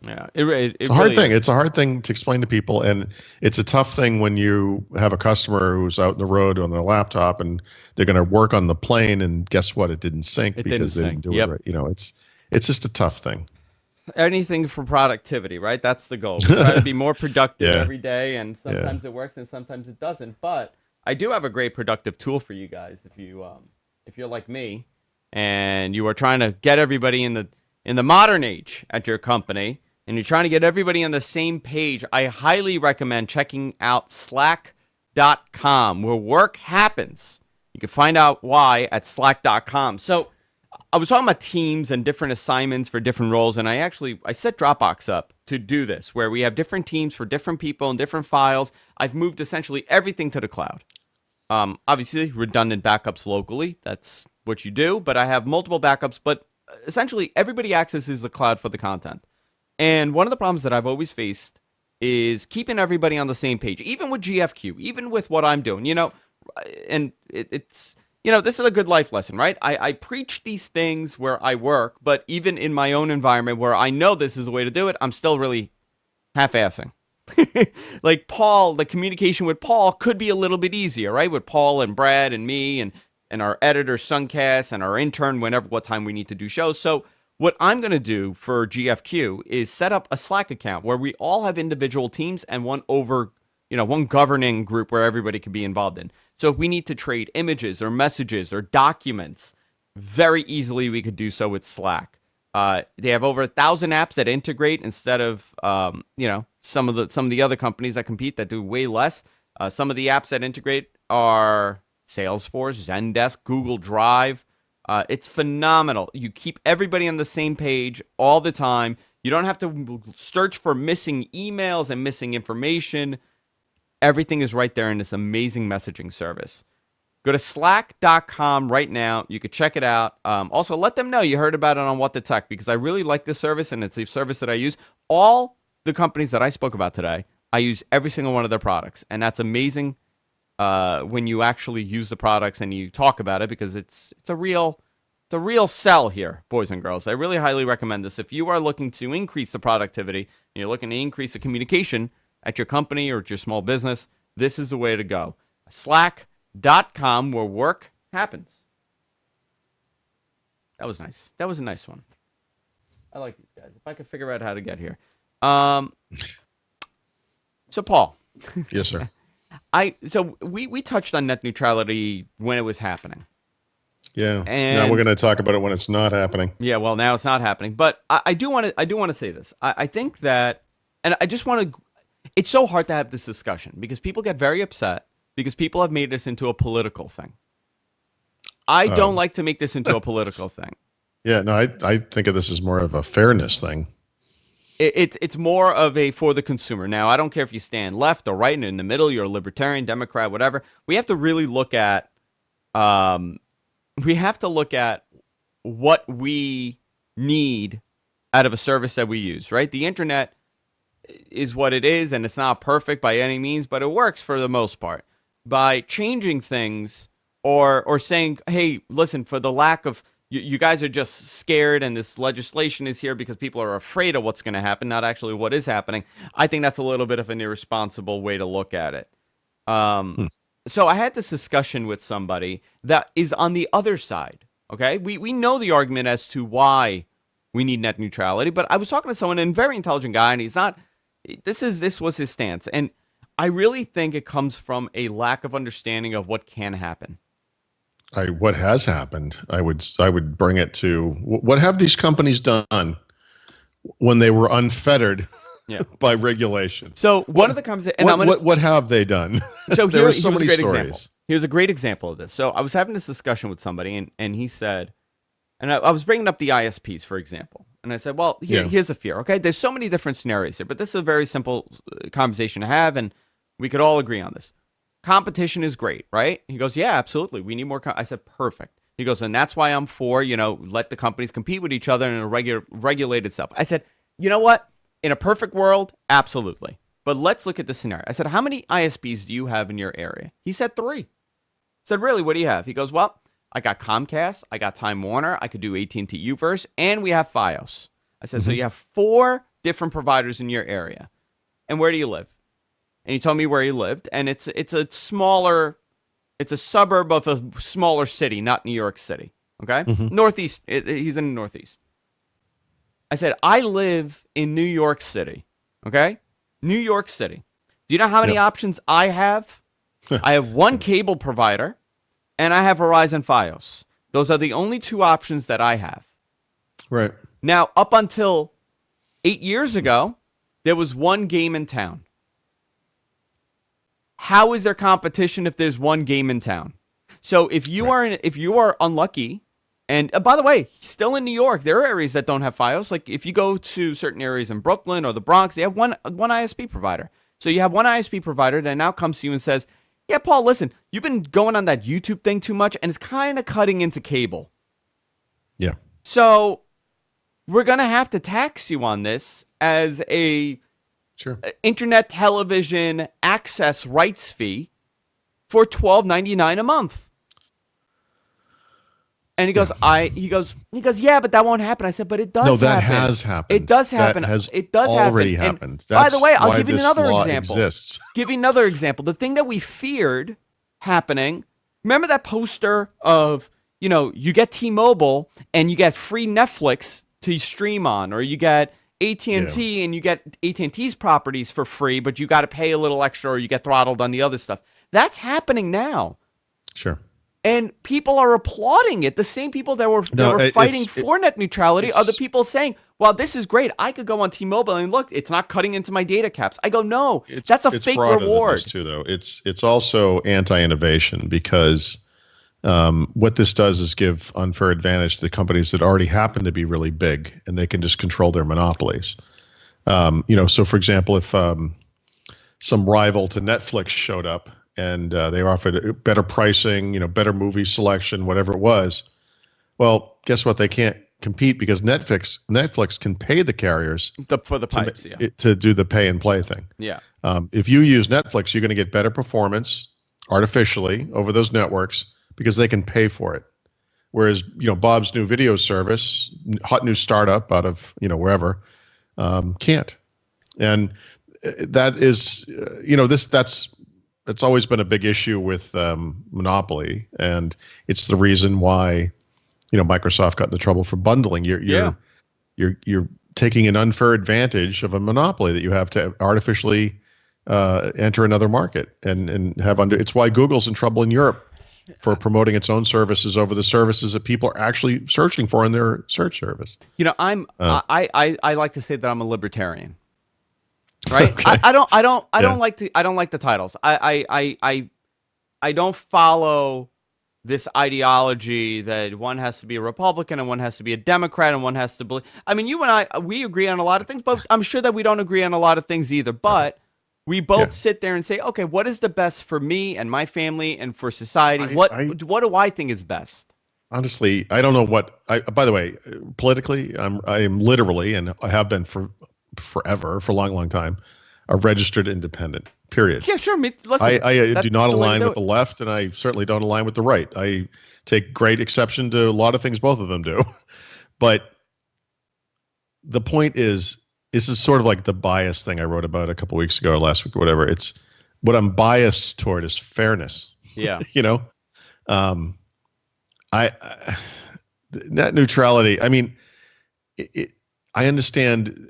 Yeah, It's it a hard really thing. is. It's a hard thing to explain to people, and it's a tough thing when you have a customer who's out in the road on their laptop and they're going to work on the plane, and guess what? It didn't sync It didn't because they didn't sync. do it Yep. right. It's just a tough thing. Anything for productivity, right? That's the goal. We try to be more productive Yeah, every day, and yeah. sometimes it works and sometimes it doesn't. But I do have a great productive tool for you guys if you're like me and you are trying to get everybody in the modern age at your company and you're trying to get everybody on the same page. I highly recommend checking out slack.com where work happens. You can find out why at slack.com. So I was talking about teams and different assignments for different roles, and I set Dropbox up to do this, where we have different teams for different people and different files. I've moved essentially everything to the cloud. Obviously, redundant backups locally. That's what you do, but I have multiple backups. But essentially, everybody accesses the cloud for the content. And one of the problems that I've always faced is keeping everybody on the same page, even with GFQ, even with what I'm doing, and it's, this is a good life lesson, right? I preach these things where I work, but even in my own environment where I know this is the way to do it, I'm still really half-assing. Like Paul, the communication with Paul could be a little bit easier, right? With Paul and Brad and me and our editor Suncast and our intern whenever what time we need to do shows. So what I'm going to do for GFQ is set up a Slack account where we all have individual teams and one governing group where everybody can be involved in. So if we need to trade images or messages or documents, very easily we could do so with Slack. They have over 1,000 apps that integrate instead of some of the other companies that compete that do way less. Some of the apps that integrate are Salesforce, Zendesk, Google Drive. It's phenomenal. You keep everybody on the same page all the time. You don't have to search for missing emails and missing information. Everything is right there in this amazing messaging service. Go to slack.com right now. You could check it out. Also, let them know you heard about it on What the Tech because I really like this service and it's a service that I use. All the companies that I spoke about today, I use every single one of their products. And that's amazing when you actually use the products and you talk about it because it's a real sell here, boys and girls. I really highly recommend this. If you are looking to increase the productivity and you're looking to increase the communication at your company or at your small business, this is the way to go. Slack.com where work happens. That was nice. That was a nice one. I like these guys. If I could figure out how to get here. So Paul. Yes, sir. We touched on net neutrality when it was happening. Yeah. And now we're going to talk about it when it's not happening. Yeah, well now it's not happening. But I do want to say this. I think that, and I just want to, it's so hard to have this discussion because people get very upset because people have made this into a political thing. I don't like to make this into a political thing. Yeah, no, I think of this as more of a fairness thing. It's more of a for the consumer. Now, I don't care if you stand left or right and in the middle, you're a libertarian, Democrat, whatever. We have to really look at what we need out of a service that we use, right? The internet is what it is, and it's not perfect by any means, but it works for the most part. By changing things or saying, hey, listen, for the lack of, you guys are just scared and this legislation is here because people are afraid of what's going to happen, not actually what is happening. I think that's a little bit of an irresponsible way to look at it. So I had this discussion with somebody that is on the other side. Okay, we know the argument as to why we need net neutrality, but I was talking to someone, and a very intelligent guy, and he's not. This was his stance, and I really think it comes from a lack of understanding of what can happen. What has happened? I would bring it to what have these companies done when they were unfettered by regulation? So one of the conversations, what have they done? So there are so here's many a great stories. example. Here's a great example of this. So I was having this discussion with somebody, and he said, and I was bringing up the ISPs, for example. And I said, well, here's a fear, okay? There's so many different scenarios here, but this is a very simple conversation to have, and we could all agree on this. Competition is great, right? He goes, yeah, absolutely. We need more. I said, perfect. He goes, and that's why I'm for, let the companies compete with each other in a regulated stuff. I said, you know what? In a perfect world, absolutely. But let's look at the scenario. I said, how many ISPs do you have in your area? He said 3. I said, really? What do you have? He goes, well, I got Comcast, I got Time Warner, I could do AT&T Uverse, and we have Fios. I said, so you have 4 different providers in your area. And where do you live? And he told me where he lived, and it's a suburb of a smaller city, not New York City. Okay, Hmm. Northeast. He's in the Northeast. I said I live in New York City. Okay, New York City. Do you know how many Yep. options I have? I have one cable provider, and I have Verizon Fios. Those are the only two options that I have. Right. Now, up until 8 years ago, there was one game in town. How is there competition if there's one game in town? So if you are unlucky, and by the way, still in New York, there are areas that don't have Fios. Like if you go to certain areas in Brooklyn or the Bronx, they have one ISP provider. So you have one ISP provider that now comes to you and says, "Yeah, Paul, listen, you've been going on that YouTube thing too much, and it's kind of cutting into cable. Yeah. So we're gonna have to tax you on this as a Sure. internet television access rights fee for $12.99 a month." And he goes, Yeah. yeah, but that won't happen. I said, but it does No, that happen. has happened. It does happen. That has It does already happen. happened. And by the That's way, I'll why give you this another law example. exists. Give you another example. The thing that we feared happening. Remember that poster of, you get T-Mobile and you get free Netflix to stream on, or you get AT&T and you get AT&T's properties for free, but you got to pay a little extra or you get throttled on the other stuff. That's happening now. Sure. And people are applauding it. The same people that were fighting for net neutrality are the people saying, "Well, this is great. I could go on T-Mobile and look, it's not cutting into my data caps." I go, "No, that's a fake reward." This too, though. It's also anti-innovation because what this does is give unfair advantage to the companies that already happen to be really big, and they can just control their monopolies. So for example, if some rival to Netflix showed up and they offered better pricing, better movie selection, whatever it was. Well, guess what? They can't compete because Netflix can pay the carriers for the pipes, to do the pay and play thing. Yeah. If you use Netflix, you're going to get better performance artificially over those networks because they can pay for it. Whereas, Bob's new video service, hot new startup out of, wherever, can't. And that is, that's always been a big issue with monopoly, and it's the reason why Microsoft got into trouble for bundling. You're taking an unfair advantage of a monopoly that you have to artificially enter another market and have under. It's why Google's in trouble in Europe for promoting its own services over the services that people are actually searching for in their search service. I like to say that I'm a libertarian. Right. Okay. I don't like the titles. I don't follow this ideology that one has to be a Republican and one has to be a Democrat and one has to believe. I mean, you and I, we agree on a lot of things, but I'm sure that we don't agree on a lot of things either. But we both sit there and say, okay, what is the best for me and my family and for society? What do I think is best? Honestly, I don't know what. By the way, politically, I am literally, and I have been for forever, for a long, long time, a registered independent, period. Yeah, sure. Listen, I do not align with the left, and I certainly don't align with the right. I take great exception to a lot of things both of them do. But the point is, this is sort of like the bias thing I wrote about a couple weeks ago or last week or whatever. It's what I'm biased toward is fairness. Yeah. Net neutrality. I mean, I understand.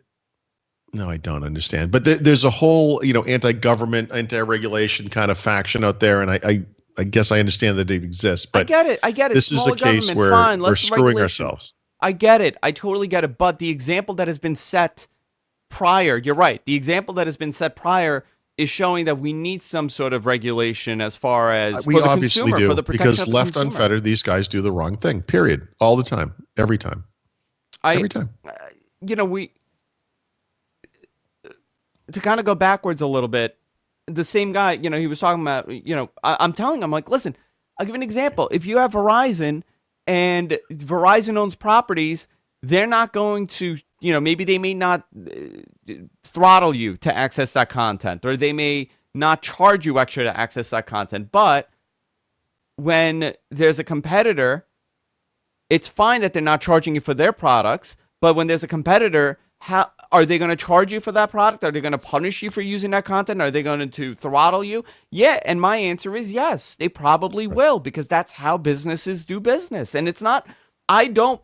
No, I don't understand. But there's a whole, anti-government, anti-regulation kind of faction out there, and I guess I understand that it exists. But I get it. This is a case where we're screwing ourselves. I get it. I totally get it. But the example that has been set prior, you're right. The example that has been set prior is showing that we need some sort of regulation as far as we for the obviously consumer, do, for the protection because of the left consumer. unfettered, these guys do the wrong thing. Period. All the time. Every time. Every time. To kind of go backwards a little bit, the same guy, he was talking about, I'm telling him, like, listen, I'll give you an example. If you have Verizon and Verizon owns properties, they're not going to, maybe they may not throttle you to access that content, or they may not charge you extra to access that content. But when there's a competitor, it's fine that they're not charging you for their products. But when there's a competitor how are they going to charge you for that product? Are they going to punish you for using that content? Are they going to throttle you? Yeah, and my answer is yes. They probably will, because that's how businesses do business. And it's not. I don't.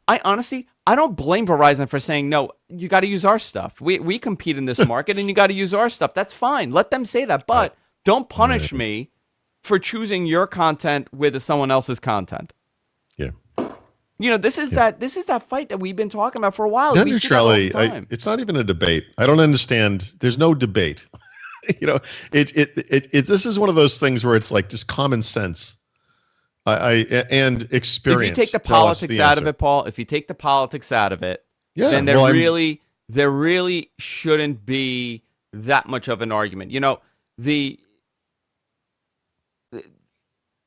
I honestly, I don't blame Verizon for saying no. You got to use our stuff. We compete in this market, and you got to use our stuff. That's fine. Let them say that, but don't punish me for choosing your content with someone else's content. Yeah. This is that fight that we've been talking about for a while. Net We see that all the neutrality, time. it's not even a debate. I don't understand. There's no debate. This is one of those things where it's like just common sense. And experience. If you take the politics out of it, Paul, if you take the politics out of it, then there really shouldn't be that much of an argument.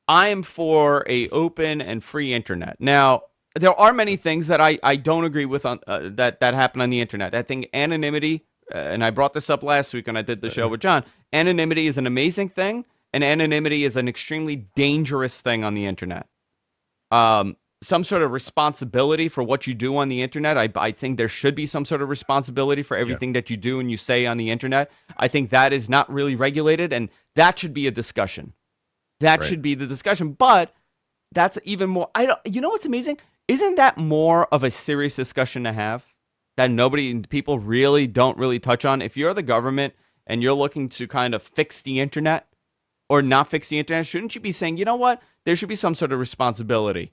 I am for a open and free internet. Now, there are many things that I don't agree with on that happen on the internet. I think anonymity, and I brought this up last week when I did the show with John. Anonymity is an amazing thing, and anonymity is an extremely dangerous thing on the internet. Some sort of responsibility for what you do on the internet. I think there should be some sort of responsibility for everything that you do and you say on the internet. I think that is not really regulated, and that should be a discussion. That should be the discussion. But that's even more. You know what's amazing? Isn't that more of a serious discussion to have that people really don't really touch on? If you're the government and you're looking to kind of fix the internet or not fix the internet, shouldn't you be saying, you know what? There should be some sort of responsibility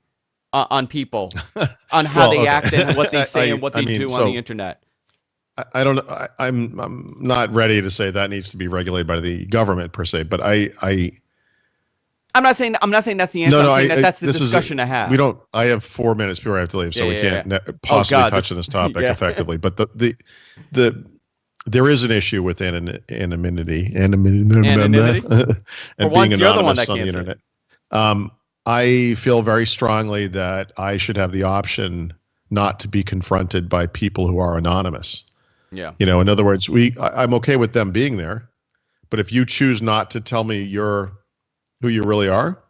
on people, on how they act and what they say and what they do on the internet. I don't know. I'm not ready to say that needs to be regulated by the government per se, but I'm not saying that's the answer. I'm saying that's the discussion to have. I have 4 minutes before I have to leave, so we can't possibly touch on this topic effectively. But there is an issue with anonymity and being anonymous on the internet. I feel very strongly that I should have the option not to be confronted by people who are anonymous. Yeah. In other words, I'm okay with them being there, but if you choose not to tell me who you really are,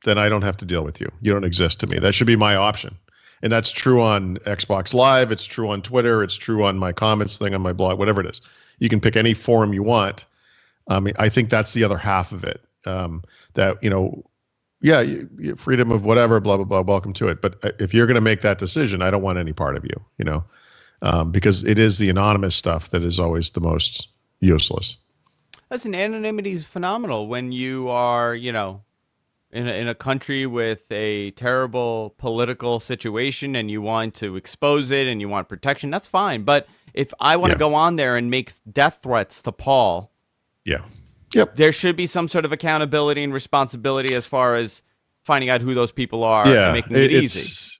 then I don't have to deal with you. You don't exist to me. That should be my option. And that's true on Xbox Live. It's true on Twitter. It's true on my comments thing on my blog, whatever it is. You can pick any forum you want. I think that's the other half of it. Freedom of whatever, blah, blah, blah, welcome to it. But if you're going to make that decision, I don't want any part of you, because it is the anonymous stuff that is always the most useless. Listen, anonymity is phenomenal when you are, in a country with a terrible political situation and you want to expose it and you want protection. That's fine. But if I want to go on there and make death threats to Paul, there should be some sort of accountability and responsibility as far as finding out who those people are and making it easy.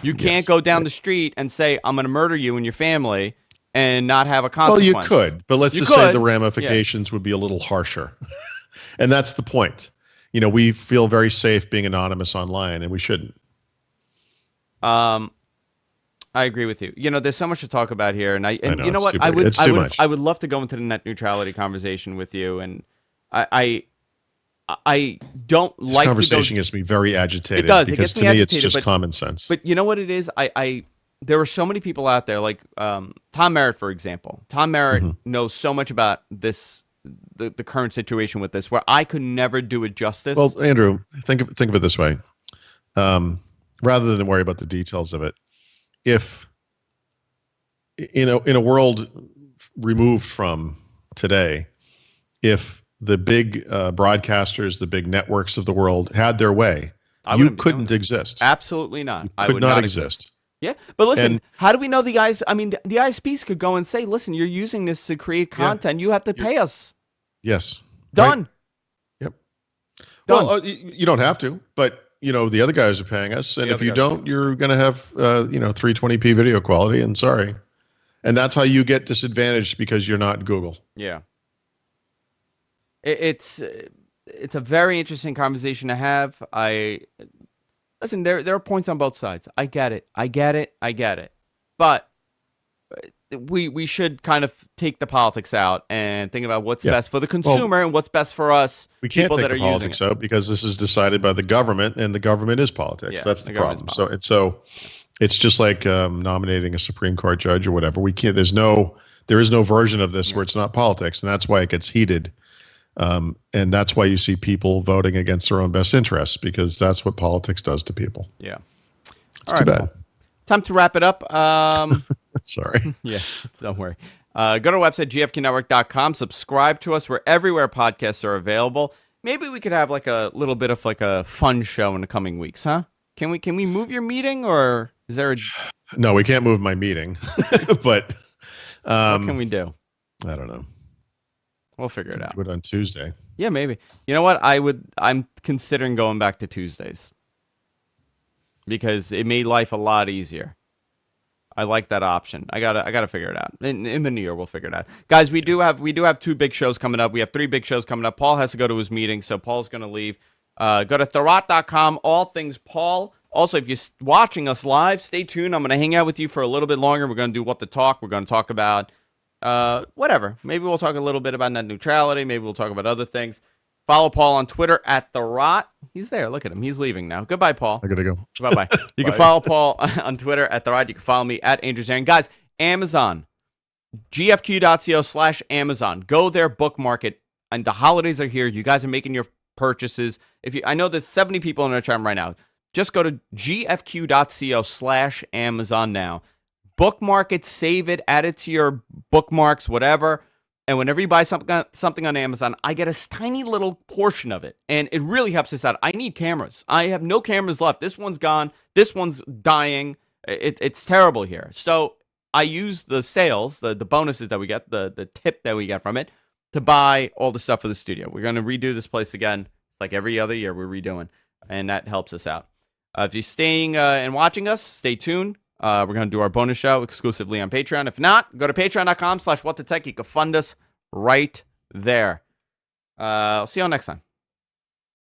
You can't go down the street and say, I'm going to murder you and your family and not have a consequence. Well, you could, but let's just say the ramifications would be a little harsher. And that's the point. We feel very safe being anonymous online, and we shouldn't. I agree with you. There's so much to talk about here, and I know, you know what? I would love to go into the net neutrality conversation with you, and I don't this like conversation gets me very agitated. It does. Because it gets me agitated, it's just common sense. But you know what it is? There are so many people out there, like Tom Merritt, for example. Tom Merritt knows so much about this. The current situation with this, where I could never do it justice. Well, Andrew, think of it this way. Rather than worry about the details of it, if in a world removed from today, if the big broadcasters, the big networks of the world had their way, you couldn't exist. Absolutely not. I would not exist. Yeah, but listen, how do we know the ISPs could go and say, listen, you're using this to create content. You have to pay us. Yes. Done. Right. Yep. Done. Well, you don't have to, but the other guys are paying us, and if you don't, you're going to have 320p video quality, and sorry. And that's how you get disadvantaged because you're not Google. Yeah. It's a very interesting conversation to have. Listen, there are points on both sides. I get it. But we should kind of take the politics out and think about what's best for the consumer and what's best for us. We can't take the politics out because this is decided by the government, and the government is politics. That's the problem. So It's just like nominating a Supreme Court judge or whatever. We can't. There is no version of this Yeah. where it's not politics, and that's why it gets heated. And that's why you see people voting against their own best interests, because that's what politics does to people. Yeah. It's All too right, bad. Paul. Time to wrap it up. Sorry. Yeah, don't worry. Go to our website, gfqnetwork.com. Subscribe to us. We're everywhere podcasts are available. Maybe we could have like a little bit of like a fun show in the coming weeks, huh? Can we move your meeting, or is there a No, we can't move my meeting, but what can we do? I don't know. We'll figure it out. Do it on Tuesday. Yeah, maybe. You know what? I'm considering going back to Tuesdays because it made life a lot easier. I like that option. I gotta figure it out. In the new year, we'll figure it out. Guys, we do have 2 big shows coming up. We have 3 big shows coming up. Paul has to go to his meeting, so Paul's gonna leave. Go to Tharot.com, all things Paul. Also, if you're watching us live, stay tuned. I'm gonna hang out with you for a little bit longer. We're gonna do What to Talk. We're gonna talk about whatever. Maybe we'll talk a little bit about net neutrality. Maybe we'll talk about other things. Follow Paul on Twitter at Tharot. He's there. Look at him. He's leaving now. Goodbye, Paul. I gotta go. Bye-bye. You can follow Paul on Twitter at Tharot. You can follow me at Andrew Zarin. Guys, Amazon, gfq.co/Amazon. Go there, bookmark it. And the holidays are here. You guys are making your purchases. I know there's 70 people in our chat right now. Just go to gfq.co/Amazon now. Bookmark it, save it, add it to your bookmarks, whatever. And whenever you buy something on Amazon, I get a tiny little portion of it. And it really helps us out. I need cameras. I have no cameras left. This one's gone. This one's dying. It's terrible here. So I use the sales, the bonuses that we get, the tip that we get from it, to buy all the stuff for the studio. We're going to redo this place again. Like every other year we're redoing. And that helps us out. If you're staying and watching us, stay tuned. We're going to do our bonus show exclusively on Patreon. If not, go to patreon.com/whattotech. You can fund us right there. I'll see you all next time.